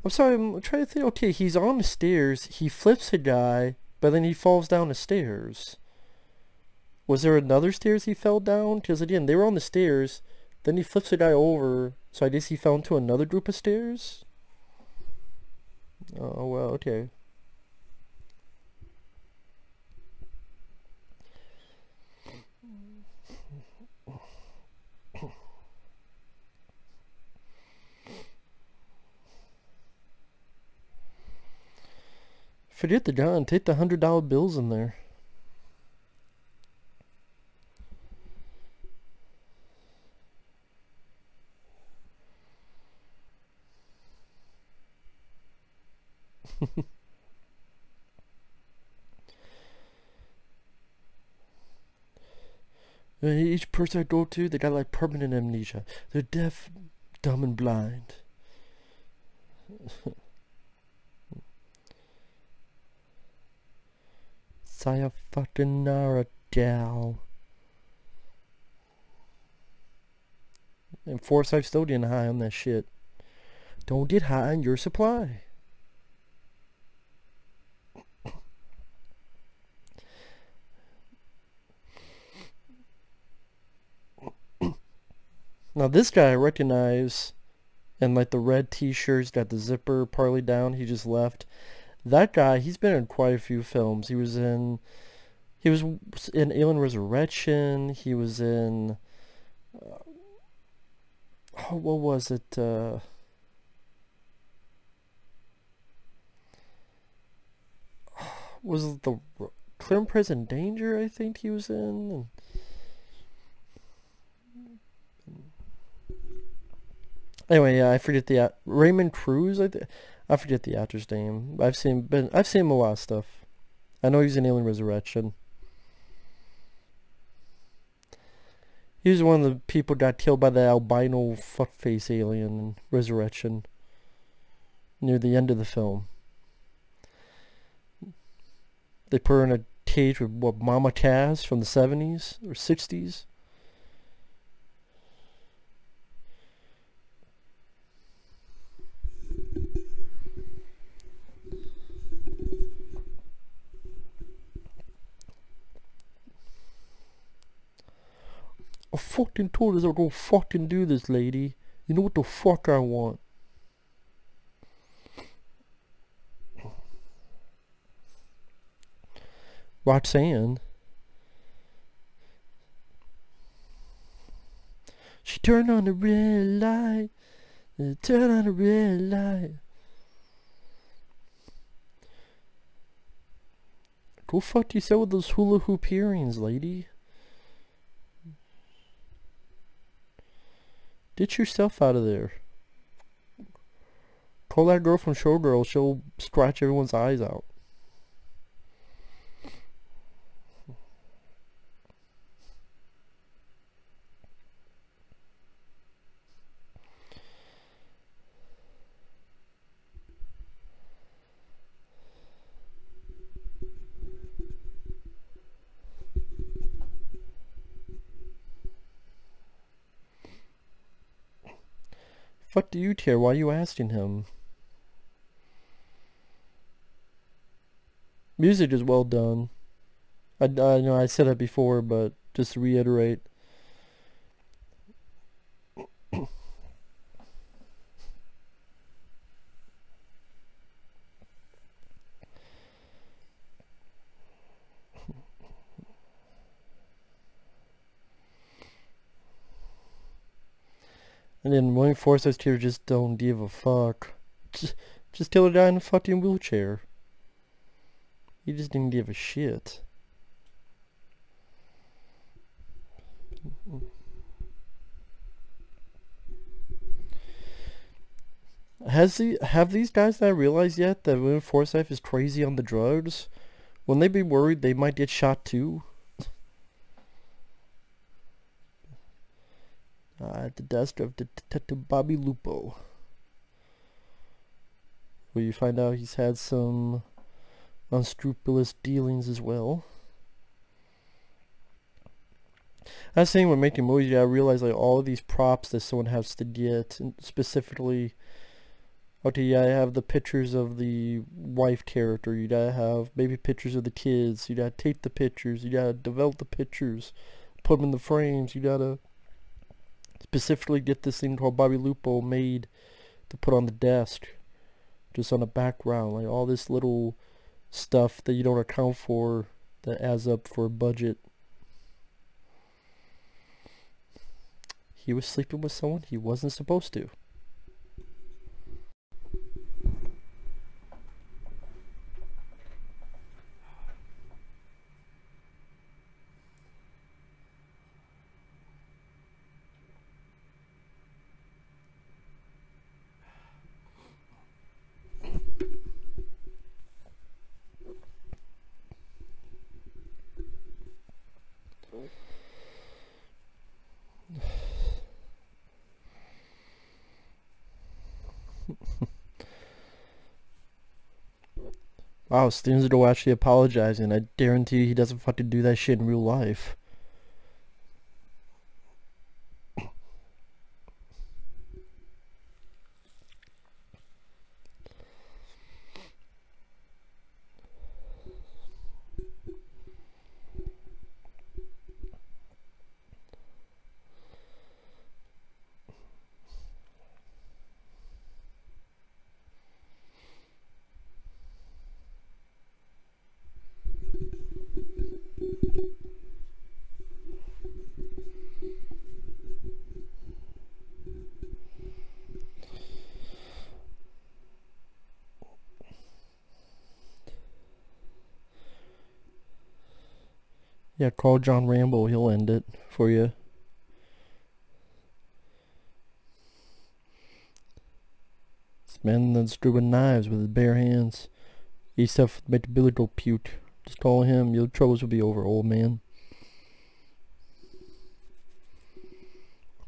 I'm sorry, I'm trying to think. Okay, he's on the stairs. He flips a guy, but then he falls down the stairs. Was there another stairs he fell down? Because again, they were on the stairs. Then he flips a guy over. So I guess he fell into another group of stairs? Oh, well, okay. Forget the gun. Take the $100 bills in there. Each person I go to, they got like permanent amnesia. They're deaf, dumb, and blind. Sayonara, gal. And Forsyth still getting high on that shit. Don't get high on your supply. Now this guy I recognize, and like the red t-shirts, got the zipper partly down, he just left. That guy, he's been in quite a few films. He was in Alien Resurrection. He was in what was it? Was it the Clear and Present Danger? I think he was in. Anyway, yeah, I forget the Raymond Cruz. I forget the actor's name. I've seen him a lot of stuff. I know he's in Alien Resurrection. He was one of the people that got killed by the albino fuckface alien in Resurrection near the end of the film. They put her in a cage with what, Mama Cass from the 70s or 60s. I fucking told us I was gonna fucking do this, lady. You know what the fuck I want. Roxanne. She turned on the red light. Turn on the red light. Go fuck yourself with those hula hoop earrings, lady. Get yourself out of there. Call that girl from Showgirl. She'll scratch everyone's eyes out. Fuck do you care? Why are you asking him? Music is well done. I know I said it before, but just to reiterate. And then William Forsythe's here just don't give a fuck. Just tell a guy in a fucking wheelchair. He just didn't give a shit. Have these guys not realized yet that William Forsythe is crazy on the drugs? Wouldn't they be worried they might get shot too? At the desk of Detective Bobby Lupo, where you find out he's had some unscrupulous dealings as well. I was saying when making movies, you gotta realize like all of these props that someone has to get, and specifically, okay, you gotta have the pictures of the wife character, you gotta have maybe pictures of the kids, you gotta take the pictures, you gotta develop the pictures, put them in the frames, you gotta specifically get this thing called Bobby Lupo made to put on the desk, just on the background, like all this little stuff that you don't account for that adds up for a budget. He was sleeping with someone he wasn't supposed to. Wow, Steven Seagal actually apologizing. I guarantee you he doesn't fucking do that shit in real life. Yeah, call John Rambo. He'll end it for you. This man that's doing knives with his bare hands. Eat stuff with my ability to puke. Just call him. Your troubles will be over, old man.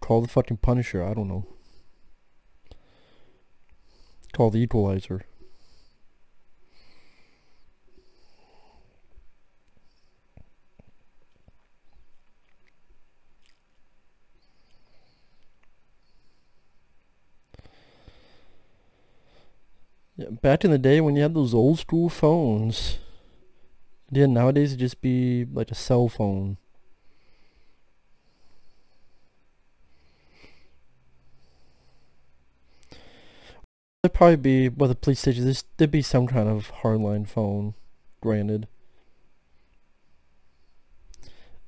Call the fucking Punisher. I don't know. Call the Equalizer. Yeah, back in the day when you had those old school phones. Yeah, nowadays it'd just be like a cell phone. There'd probably be, well, the police station, there'd be some kind of hardline phone, granted.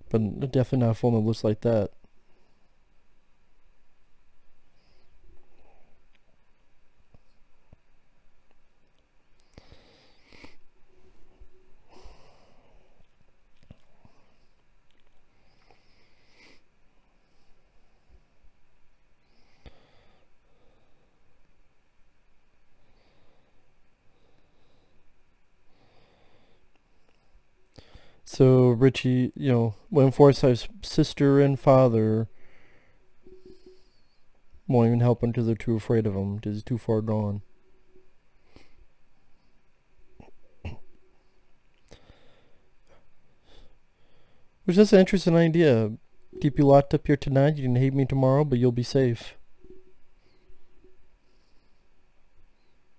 But definitely not a phone that looks like that. So Richie, when Forsyth's sister and father won't even help him because they're too afraid of him, because he's too far gone. Which is an interesting idea. Keep you locked up here tonight, you can hate me tomorrow, but you'll be safe.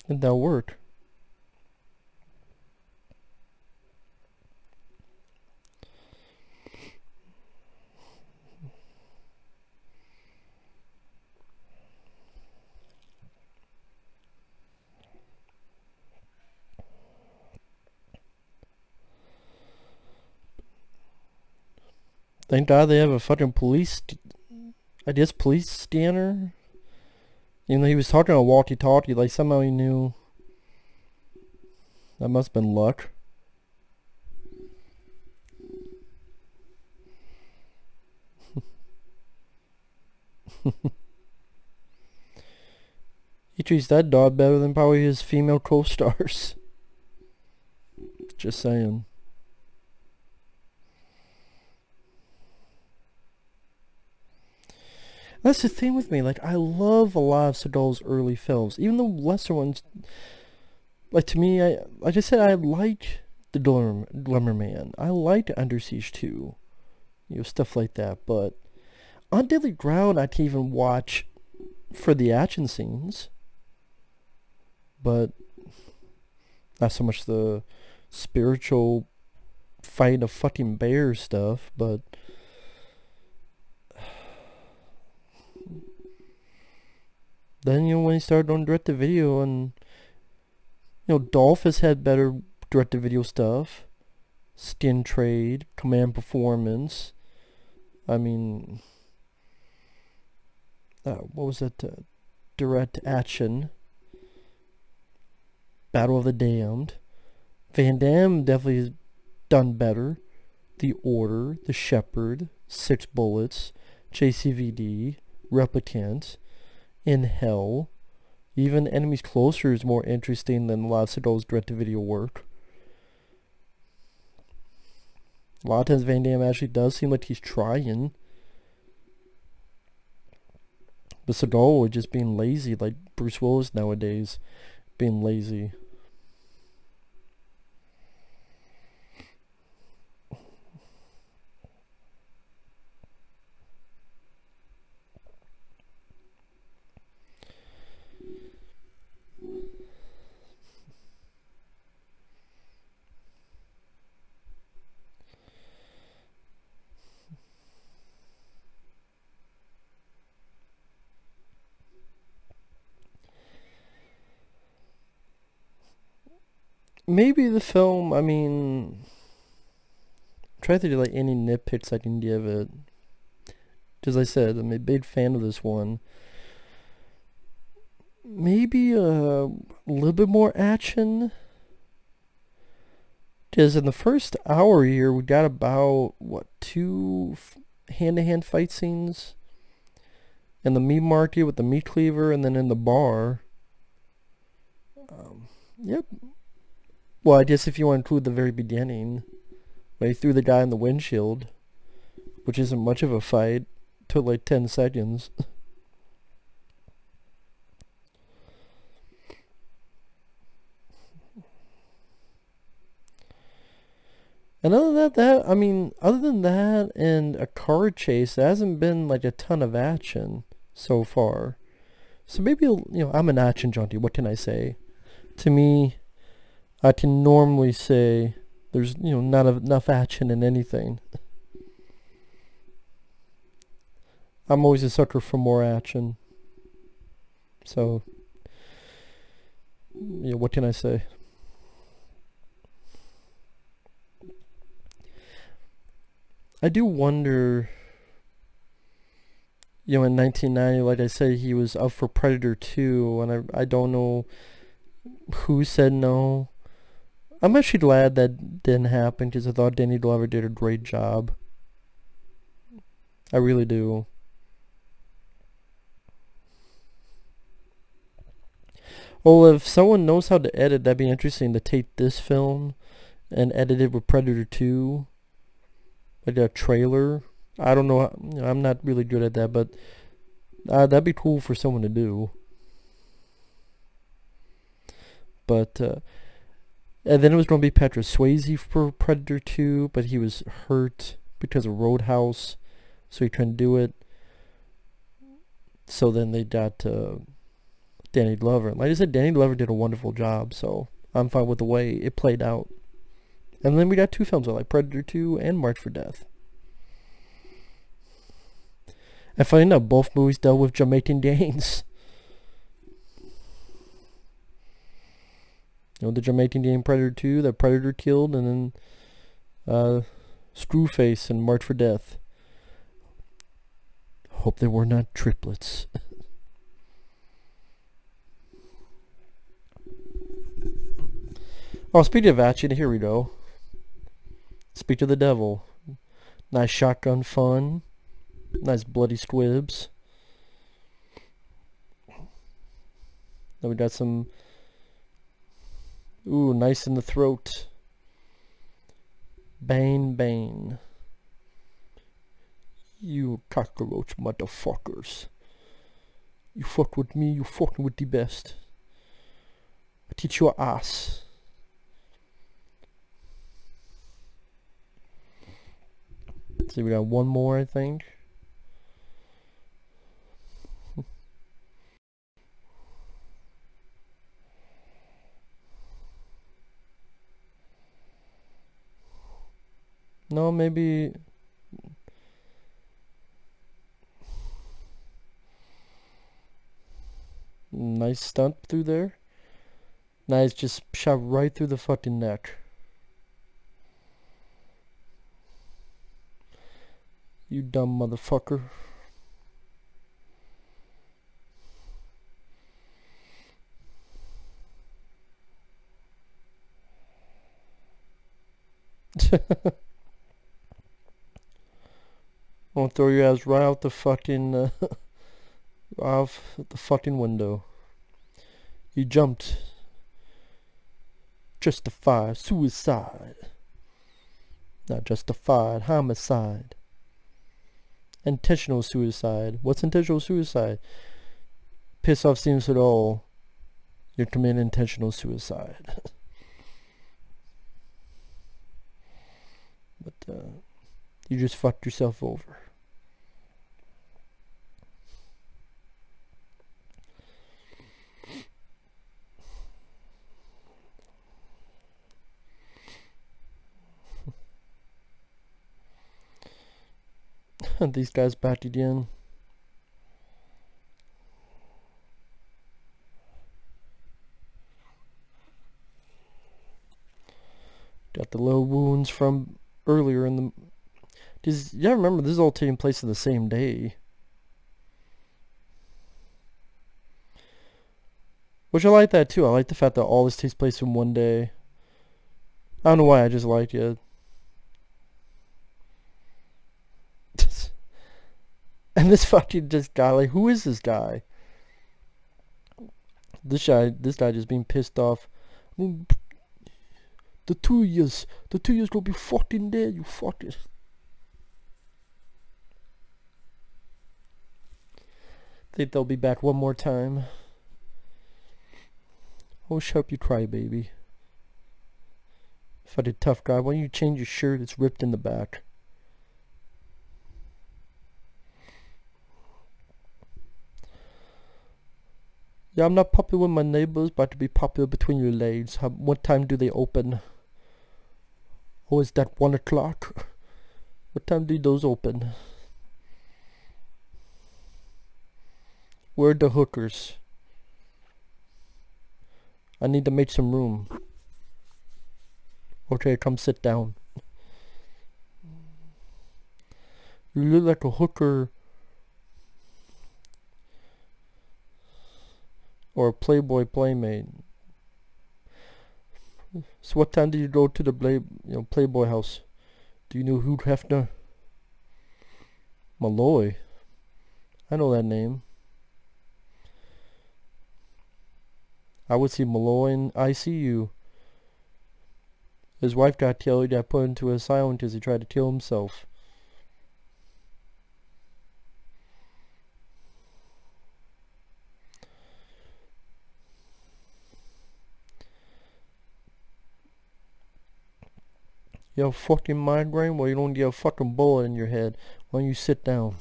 And that'll work. Thank God they have a fucking police scanner. Even though he was talking on a walkie-talkie, like somehow he knew. That must have been luck. He treats that dog better than probably his female co-stars. Just saying. That's the thing with me, like, I love a lot of Seagal's early films, even the lesser ones. Like, to me, like I said, I liked The Glimmer Man. I liked Under Siege 2. Stuff like that, but on Deadly Ground, I can even watch for the action scenes, but not so much the spiritual fight of fucking bears stuff, but then, when he started on direct-to-video, and, Dolph has had better direct-to-video stuff. Skin Trade, Command Performance. I mean, what was that? Direct Action. Battle of the Damned. Van Damme definitely has done better. The Order, The Shepherd, 6 Bullets, JCVD, Replicant, In Hell. Even Enemies Closer is more interesting than a lot of Seagal's direct-to-video work. A lot of times Van Damme actually does seem like he's trying. But Seagal is just being lazy, like Bruce Willis nowadays, being lazy. Maybe the film, I mean, try to do like any nitpicks I can give it. As I said, I'm a big fan of this one. Maybe a little bit more action. is in the first hour here, we got about, what, 2 hand-to-hand fight scenes? In the meat market with the meat cleaver, and then in the bar. Yep. Well, I guess if you want to include the very beginning, when he threw the guy in the windshield, which isn't much of a fight, took like 10 seconds. And other than that and a car chase, there hasn't been like a ton of action so far. So maybe, I'm an action junkie. What can I say? To me, I can normally say there's, not enough action in anything. I'm always a sucker for more action. So, what can I say? I do wonder, in 1990, like I said, he was up for Predator 2, and I don't know who said no. I'm actually glad that didn't happen, because I thought Danny Glover did a great job. I really do. Well, if someone knows how to edit, that'd be interesting to take this film and edit it with Predator 2. Like a trailer. I don't know. I'm not really good at that, but that'd be cool for someone to do. But and then it was going to be Patrick Swayze for Predator 2, but he was hurt because of Roadhouse, so he couldn't do it. So then they got Danny Glover. Like I said, Danny Glover did a wonderful job, so I'm fine with the way it played out. And then we got 2 films, like Predator 2 and March for Death. And funny enough, both movies dealt with Jamaican gangs. The Jamaican gang Predator 2, that Predator killed, and then Screwface and March for Death. Hope they were not triplets. Oh, speaking of action, here we go. Speak to the devil. Nice shotgun fun. Nice bloody squibs. Then we got some... Ooh, nice in the throat. Bane, Bane. You cockroach motherfuckers. You fuck with me, you fucking with the best. I teach your ass. See, we got one more, I think. No, maybe... Nice stunt through there. Nice, just shot right through the fucking neck. You dumb motherfucker. I'll throw your ass right out the fucking off the fucking window. You jumped. Justified suicide. Not justified homicide. Intentional suicide. What's intentional suicide? Piss off seems at all. You're committing intentional suicide. But you just fucked yourself over. These guys back again. Got the little wounds from earlier in the... Does you remember this is all taking place in the same day? Which I like that too. I like the fact that all this takes place in one day. I don't know why I just liked you. And this fucking just guy, like, who is this guy? This guy just being pissed off. The 2 years gonna be fucking dead, you fucking. Think they'll be back one more time. Oh, shut up, you crybaby. Fucking tough guy. Why don't you change your shirt? It's ripped in the back. Yeah, I'm not popular with my neighbors, but to be popular between your legs. What time do they open? Oh, is that 1 o'clock? What time do those open? Where are the hookers? I need to make some room. Okay, come sit down. You look like a hooker. Or a Playboy playmate. So what time did you go to the Playboy house? Do you know Hugh Hefner? Malloy. I know that name. I would see Malloy in ICU. His wife got killed. He got put into an asylum because he tried to kill himself. You have a fucking migraine? Well, you don't get a fucking bullet in your head. Why don't you sit down?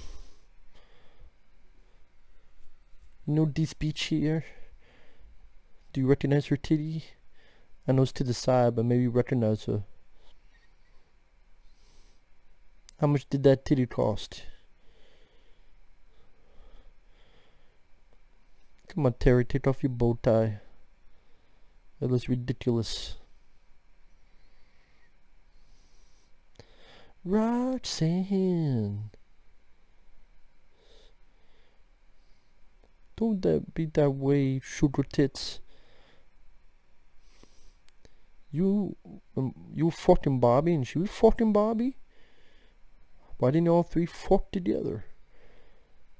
You know this bitch here? Do you recognize her titty? I know it's to the side, but maybe you recognize her. How much did that titty cost? Come on, Terry, take off your bow tie. That looks ridiculous. Roxanne. Don't that be that way, sugar tits. You fucking Bobby and she was fucking Bobby? Why didn't all three fuck together?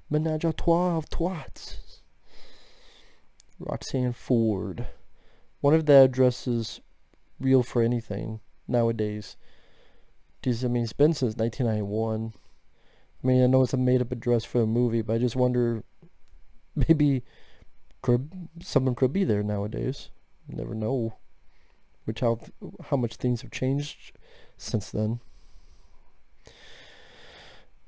Menage a trois of twats. Roxanne Ford. Wonder if that address is real for anything nowadays. Because, I mean, it's been since 1991. I mean, I know it's a made-up address for a movie, but I just wonder, maybe someone could be there nowadays. You never know. Which how much things have changed since then.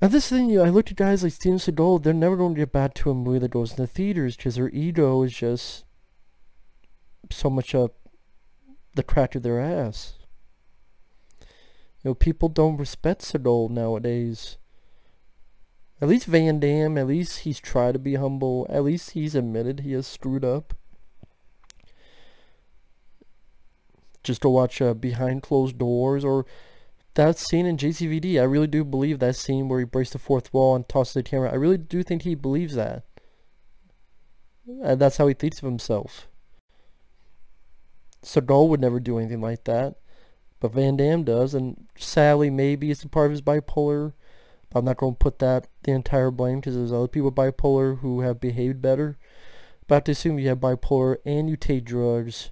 And this thing, I look at guys like Steven Seagal, they're never going to get back to a movie that goes in the theaters because their ego is just so much up the crack of their ass. You know, people don't respect Seagal nowadays. At least Van Damme, at least he's tried to be humble. At least he's admitted he has screwed up. Just to watch Behind Closed Doors, or that scene in JCVD. I really do believe that scene where he breaks the fourth wall and tosses the camera. I really do think he believes that. And that's how he thinks of himself. Seagal would never do anything like that. But Van Damme does, and sadly, maybe it's a part of his bipolar. I'm not going to put that the entire blame, because there's other people with bipolar who have behaved better. But I have to assume you have bipolar and you take drugs.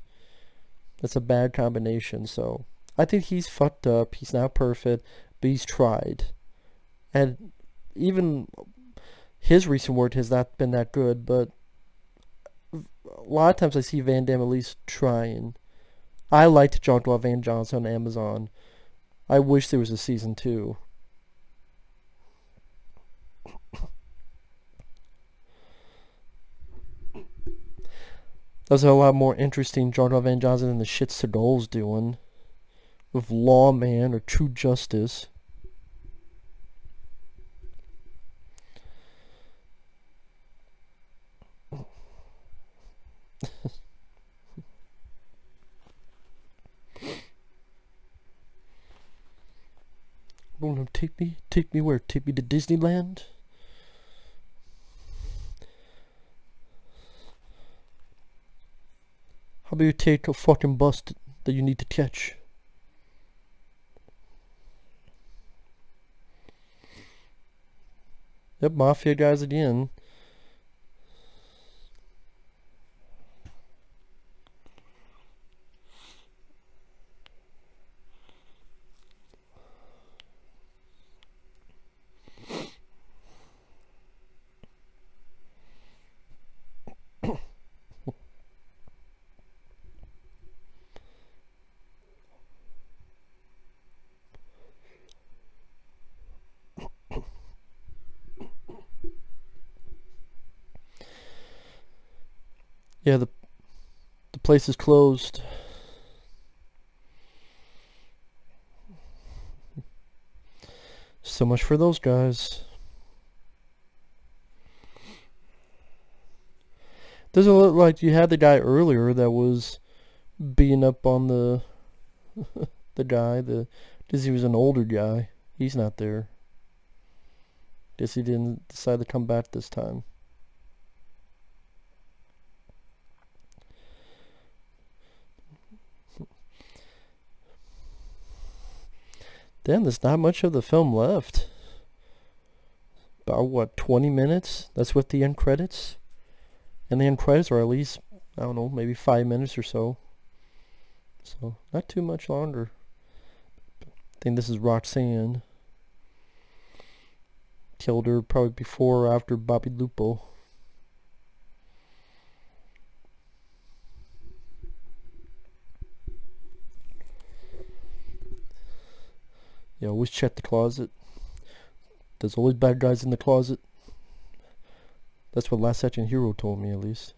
That's a bad combination, so I think he's fucked up. He's not perfect, but he's tried. And even his recent work has not been that good, but a lot of times I see Van Damme at least trying. I liked Jean-Claude Van Johnson on Amazon. I wish there was a season 2. That's a lot more interesting Jean-Claude Van Johnson than the shit Seagal's doing with Lawman or True Justice. Take me where? Take me to Disneyland? How about you take a fucking bus that you need to catch? Yep, mafia guys again. Yeah, the place is closed. So much for those guys. Doesn't look like you had the guy earlier that was beating up on the the guy. Because he was an older guy. He's not there. Guess he didn't decide to come back this time. Damn, there's not much of the film left. About what, 20 minutes? That's what the end credits? And the end credits are at least, I don't know, maybe 5 minutes or so. So, not too much longer. I think this is Roxanne. Killed her probably before or after Bobby Lupo. Yeah, always check the closet. There's always bad guys in the closet. That's what Last Action Hero told me, at least.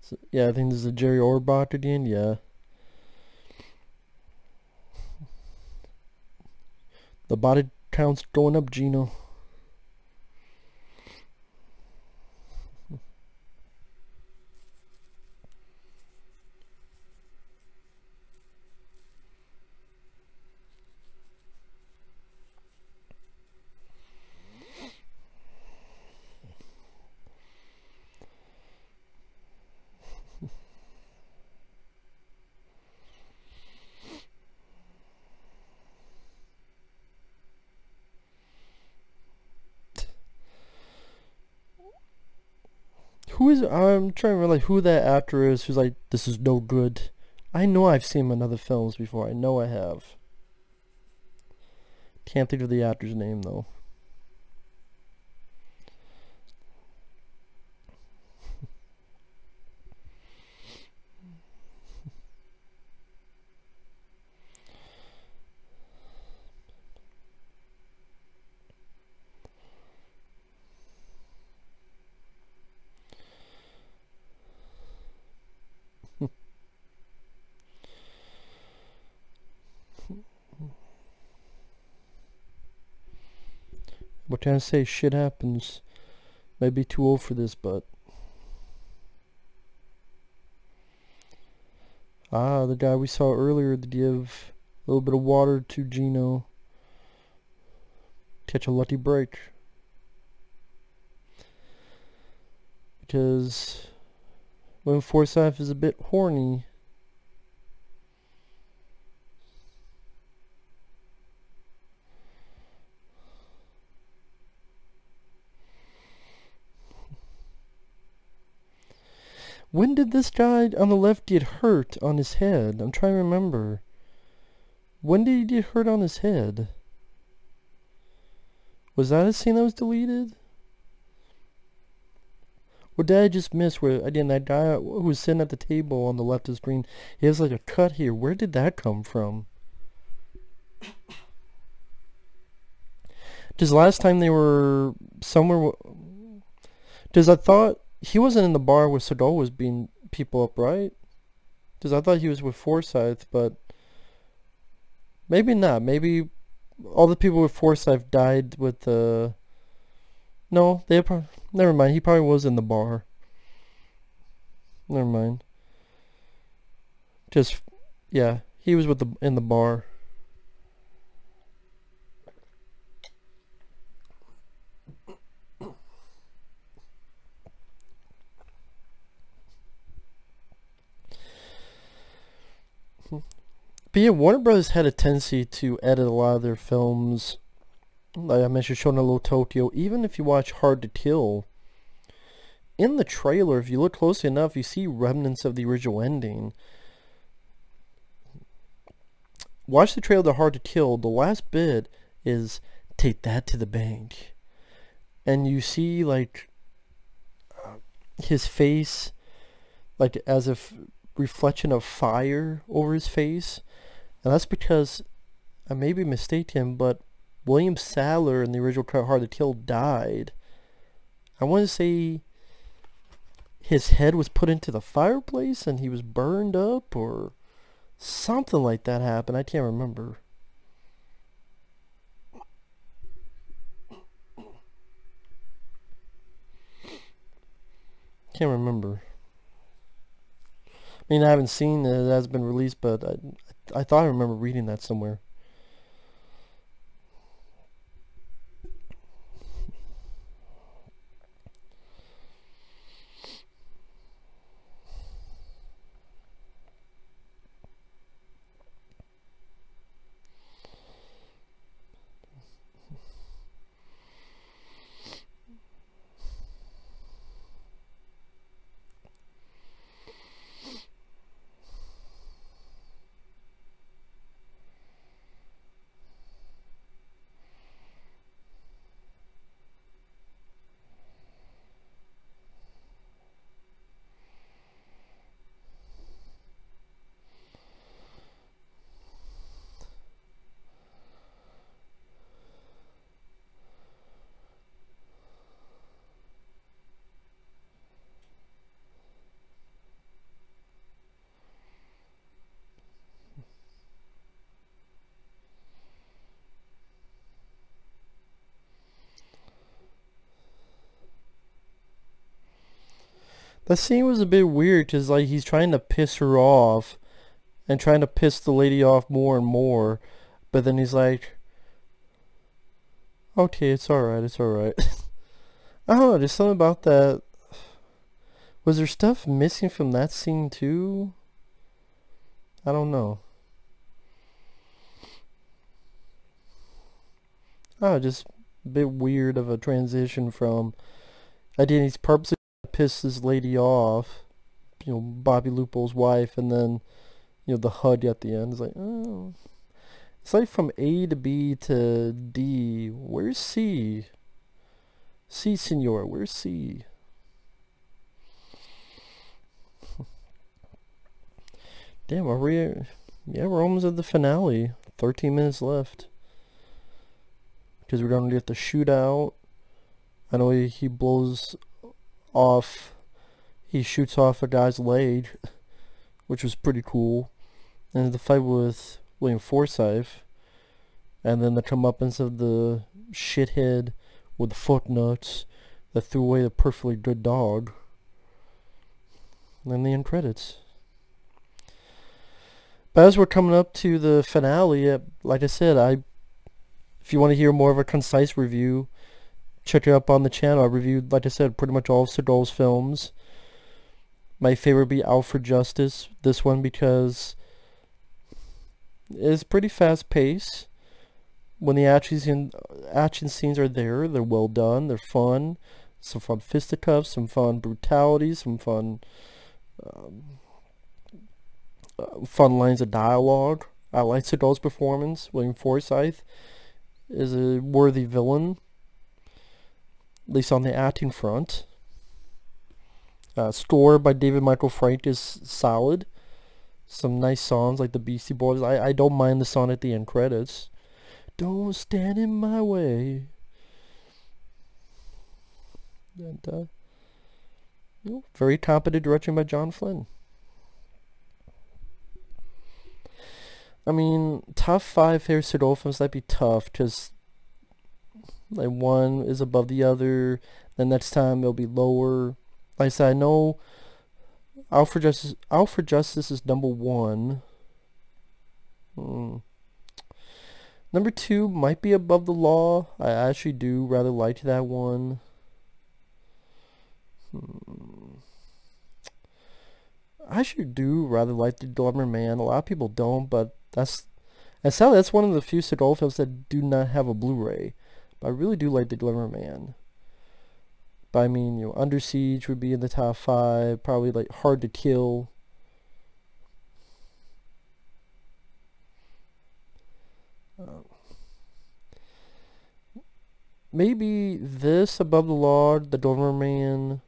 So, yeah, I think this is a Jerry Orbach again. Yeah. The body count's going up, Gino. Who is, I'm trying to remember like who that actor is who's like, this is no good. I know I've seen him in other films before. I know I have. Can't think of the actor's name though. What can I say? Shit happens. Might be too old for this, but... Ah, the guy we saw earlier to give a little bit of water to Gino. Catch a lucky break. Because when Forsyth is a bit horny... When did this guy on the left get hurt on his head? I'm trying to remember. When did he get hurt on his head? Was that a scene that was deleted? Or did I just miss where, again, that guy who was sitting at the table on the left of the screen, he has like a cut here. Where did that come from? Because last time they were somewhere... Because I thought... He wasn't in the bar where Seagal was beating people up, right? Because I thought he was with Forsyth, but... Maybe not. Maybe all the people with Forsyth died with the... No, they never mind. He probably was in the bar. Never mind. Just, yeah, he was in the bar. But yeah, Warner Brothers had a tendency to edit a lot of their films. Like I mentioned, Shona Little Tokyo. Even if you watch Hard to Kill, in the trailer, if you look closely enough, you see remnants of the original ending. Watch the trailer to Hard to Kill. The last bit is "Take that to the bank," and you see like his face, like as if reflection of fire over his face, and that's because I may be mistaken, but William Sadler in the original Hard to Kill died. I want to say his head was put into the fireplace and he was burned up, or something like that happened. I can't remember. Can't remember. I mean, I haven't seen it. It has been released, but I thought I remember reading that somewhere. That scene was a bit weird because like he's trying to piss her off and trying to piss the lady off more and more, but then he's like, "Okay, it's alright, it's alright." I don't know, there's something about that. Was there stuff missing from that scene too? I don't know. Oh, just a bit weird of a transition from idea he's purposely trying to piss this lady off, Bobby Lupo's wife, and then, the HUD at the end is like, oh. It's like from A to B to D. Where's C? C, senor, where's C? Damn, are we... Yeah, we're almost at the finale. 13 minutes left. Because we're going to get the shootout. I know he blows off... He shoots off a guy's leg, which was pretty cool. And the fight with William Forsythe. And then the comeuppance of the shithead with the footnuts that threw away the perfectly good dog. And then the end credits. But as we're coming up to the finale, like I said, if you want to hear more of a concise review, check it up on the channel. I reviewed, like I said, pretty much all of Seagal's films. My favorite would be Out for Justice. This one because it's pretty fast paced. When the action scenes are there, they're well done, they're fun. Some fun fisticuffs, some fun brutality, some fun fun lines of dialogue. I like Seagal's performance. William Forsythe is a worthy villain, at least on the acting front. Score by David Michael Frank is solid. Some nice songs like the Beastie Boys. I don't mind the song at the end credits. Don't stand in my way. And very competent direction by John Flynn. I mean, top 5 favorite Seagal films, that'd be tough because like one is above the other. The next time it'll be lower. Like I said, I know Alfred Justice is number 1. Number 2 might be Above the Law. I actually do rather like that one. I sure do rather like The Delivery Man. A lot of people don't, but that's one of the few Seagal films that do not have a Blu-ray. But I really do like The Delivery Man. But I mean, you know, Under Siege would be in the top 5. Probably like Hard to Kill. Maybe this, Above the Law, The Delivery Man,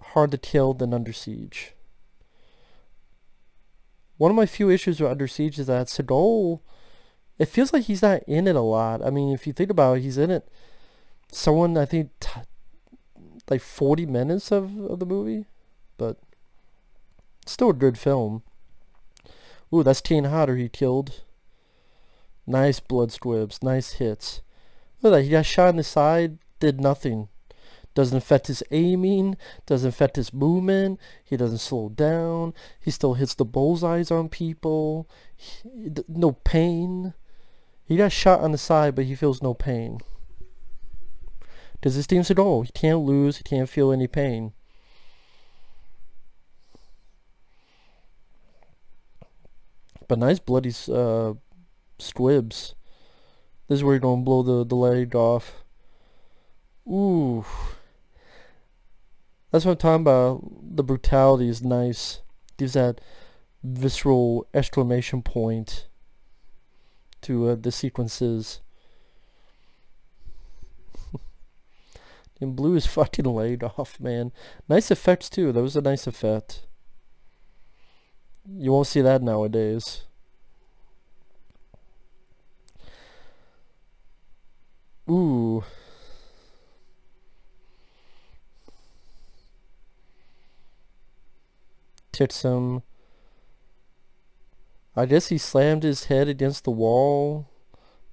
Hard to Kill, then Under Siege. One of my few issues with Under Siege is that Seagal, it feels like he's not in it a lot. I mean, if you think about it, he's in it, I think, like 40 minutes of the movie. But still a good film. Ooh, that's Teen Hodder he killed. Nice blood squibs, nice hits. Look at that, he got shot in the side, did nothing. Doesn't affect his aiming, doesn't affect his movement, he doesn't slow down, he still hits the bullseyes on people, no pain. He got shot on the side, but he feels no pain. Because his team's at all. He can't lose, he can't feel any pain. But nice bloody squibs. This is where you're going to blow the leg off. Ooh. That's what I'm talking about. The brutality is nice. Gives that visceral exclamation point to the sequences. And blew his fucking leg off, man. Nice effects too. That was a nice effect. You won't see that nowadays. Ooh. Tits him. I guess he slammed his head against the wall,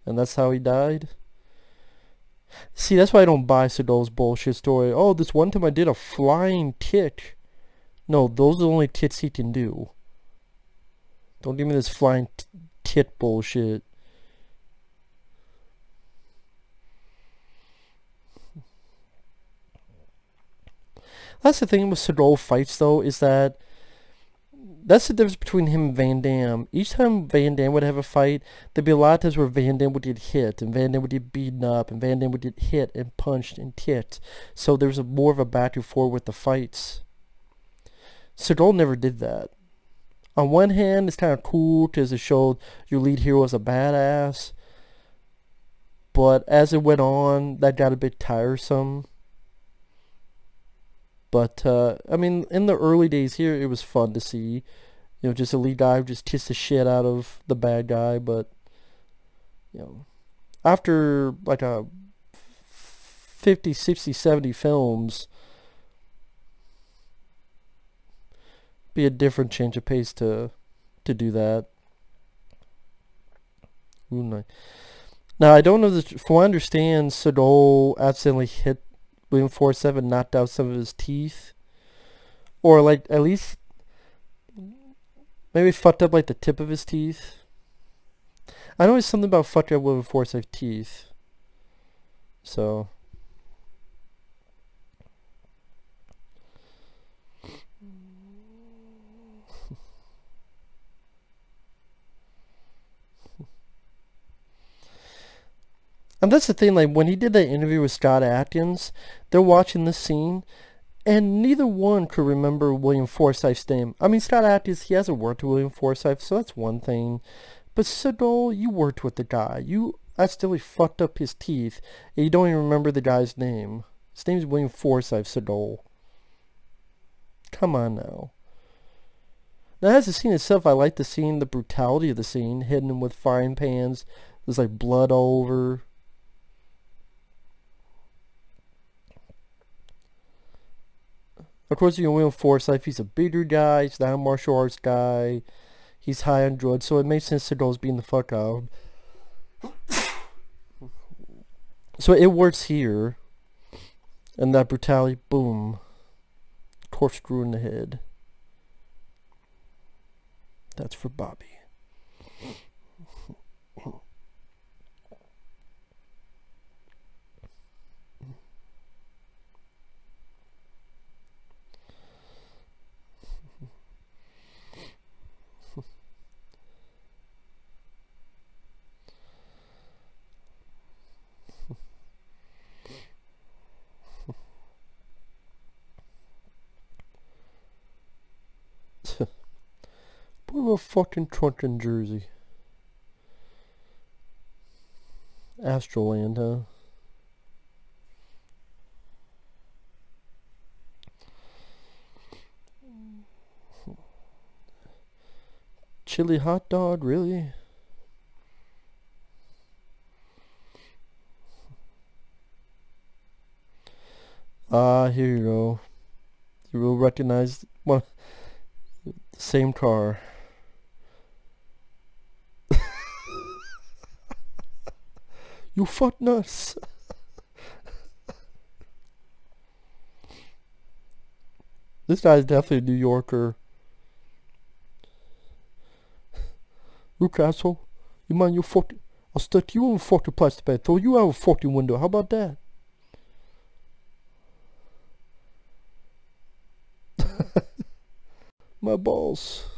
and that's how he died. See, that's why I don't buy Seagal's bullshit story. Oh, this one time I did a flying tit. No, those are the only tits he can do. Don't give me this flying tit bullshit. That's the thing with Seagal fights, though, is that that's the difference between him and Van Damme. Each time Van Damme would have a fight, there'd be a lot of times where Van Damme would get hit, and Van Damme would get beaten up, and Van Damme would get hit and punched and kicked. So there was more of a back and forth with the fights. Seagal never did that. On one hand, it's kind of cool because it showed your lead hero was a badass. But as it went on, that got a bit tiresome. But, I mean, in the early days here, it was fun to see. You know, just a lead guy who just kissed the shit out of the bad guy. But, you know, after, like, 50, 60, 70 films, be a different change of pace to do that. Ooh, nice. Now, I don't know, this, from what I understand, Seagal accidentally hit William Forsythe, knocked out some of his teeth, or like at least maybe fucked up like the tip of his teeth. I know it's something about fucking up William Forsythe's teeth. So and that's the thing, like, when he did that interview with Scott Adkins, they're watching this scene, and neither one could remember William Forsythe's name. I mean, Scott Adkins, he hasn't worked with William Forsythe, so that's one thing. But Seagal, you worked with the guy. You accidentally fucked up his teeth, and you don't even remember the guy's name. His name's William Forsythe Seagal. Come on now. Now, as the scene itself, I like the scene, the brutality of the scene, hitting him with frying pans. There's, like, blood all over. Of course, you know, William Forsythe, he's a bigger guy, he's not a martial arts guy, he's high on drugs, so it makes sense Seagal's being the fuck out. So it works here, and that brutality, boom, corkscrew in the head. That's for Bobby. Put a fucking trunk in Jersey. Astroland, huh? Chili hot dog, really? Ah, here you go. You will recognize one, the same car. You fuck nuts. This guy's definitely a New Yorker. Look, asshole. You mind your fucking... I'll stick you in a fucking plastic bag. Throw you out a fucking window. How about that? My balls.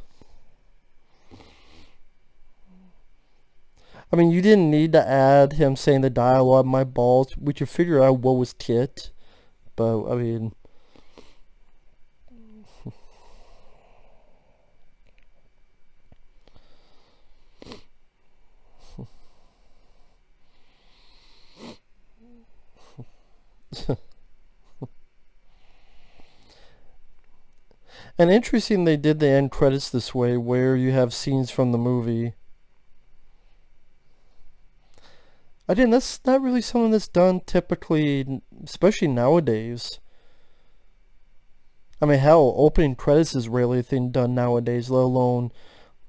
I mean, you didn't need to add him saying the dialogue, my balls. We could figure out what was tit. But, I mean... And interesting they did the end credits this way, where you have scenes from the movie. Again, that's not really something that's done typically, especially nowadays. I mean, hell, opening credits is rarely a thing done nowadays, let alone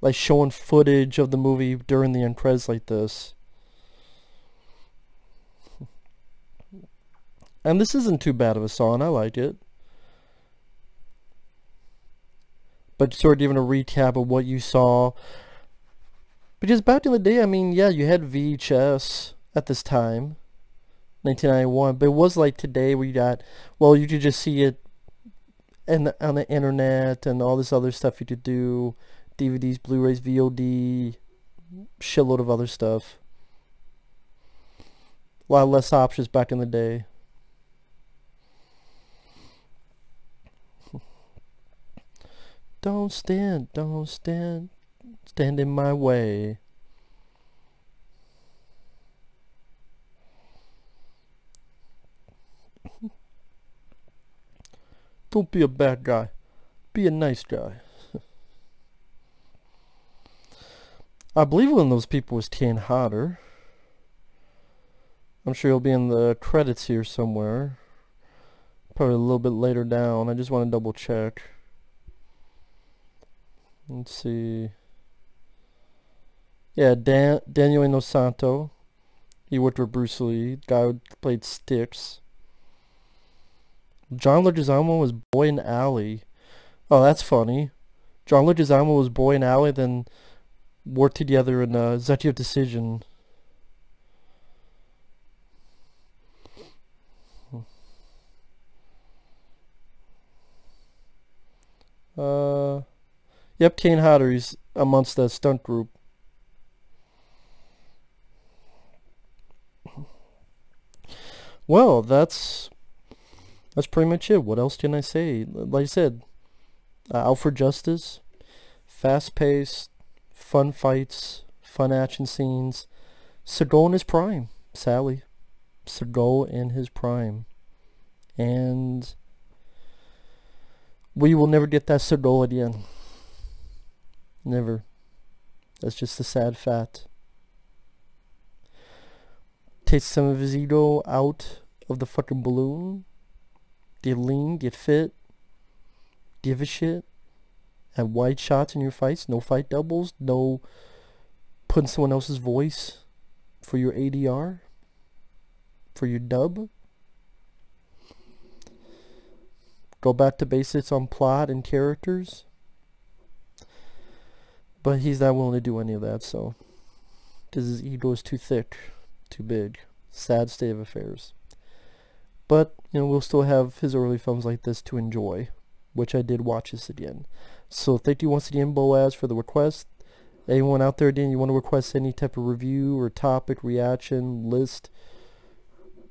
like showing footage of the movie during the end credits like this. And this isn't too bad of a song, I like it. But sort of giving a recap of what you saw. Because back in the day, I mean, yeah, you had VHS at this time, 1991, but it was like today where you got, well, you could just see it on the internet and all this other stuff you could do, DVDs, Blu-rays, VOD, shitload of other stuff. A lot less options back in the day. Don't stand in my way. Don't be a bad guy. Be a nice guy. I believe one of those people was Kane Hodder. I'm sure he'll be in the credits here somewhere. Probably a little bit later down. I just want to double check. Let's see. Yeah, Daniel Inosanto. He worked with Bruce Lee. Guy who played Styx. John Leguizamo was Boy in Alley. Oh, that's funny. John Leguizamo was Boy in Alley, then worked together in Executive Decision. Yep, Kane Hodder, he's amongst the stunt group. Well, that's pretty much it. What else can I say? Like I said, Out for Justice, fast-paced, fun fights, fun action scenes. Seagal in his prime, Sally. Seagal in his prime. And we will never get that Seagal again. Never. That's just a sad fact. Take some of his ego out of the fucking balloon. Get lean, get fit. Give a shit. Have wide shots in your fights. No fight doubles. No putting someone else's voice for your ADR. For your dub. Go back to basics on plot and characters. But he's not willing to do any of that, so because his ego is too thick, too big. Sad state of affairs. But, you know, we'll still have his early films like this to enjoy, which I did watch this again. So thank you once again, Boaz, for the request. Anyone out there, Dan, you want to request any type of review or topic, reaction, list,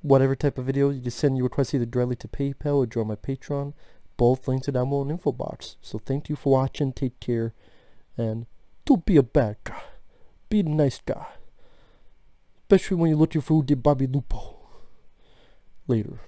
whatever type of video, you can send your request either directly to PayPal or join my Patreon. Both links are down below in the info box. So thank you for watching, take care, and don't be a bad guy. Be a nice guy. Especially when you're looking for who did Bobby Lupo. Later.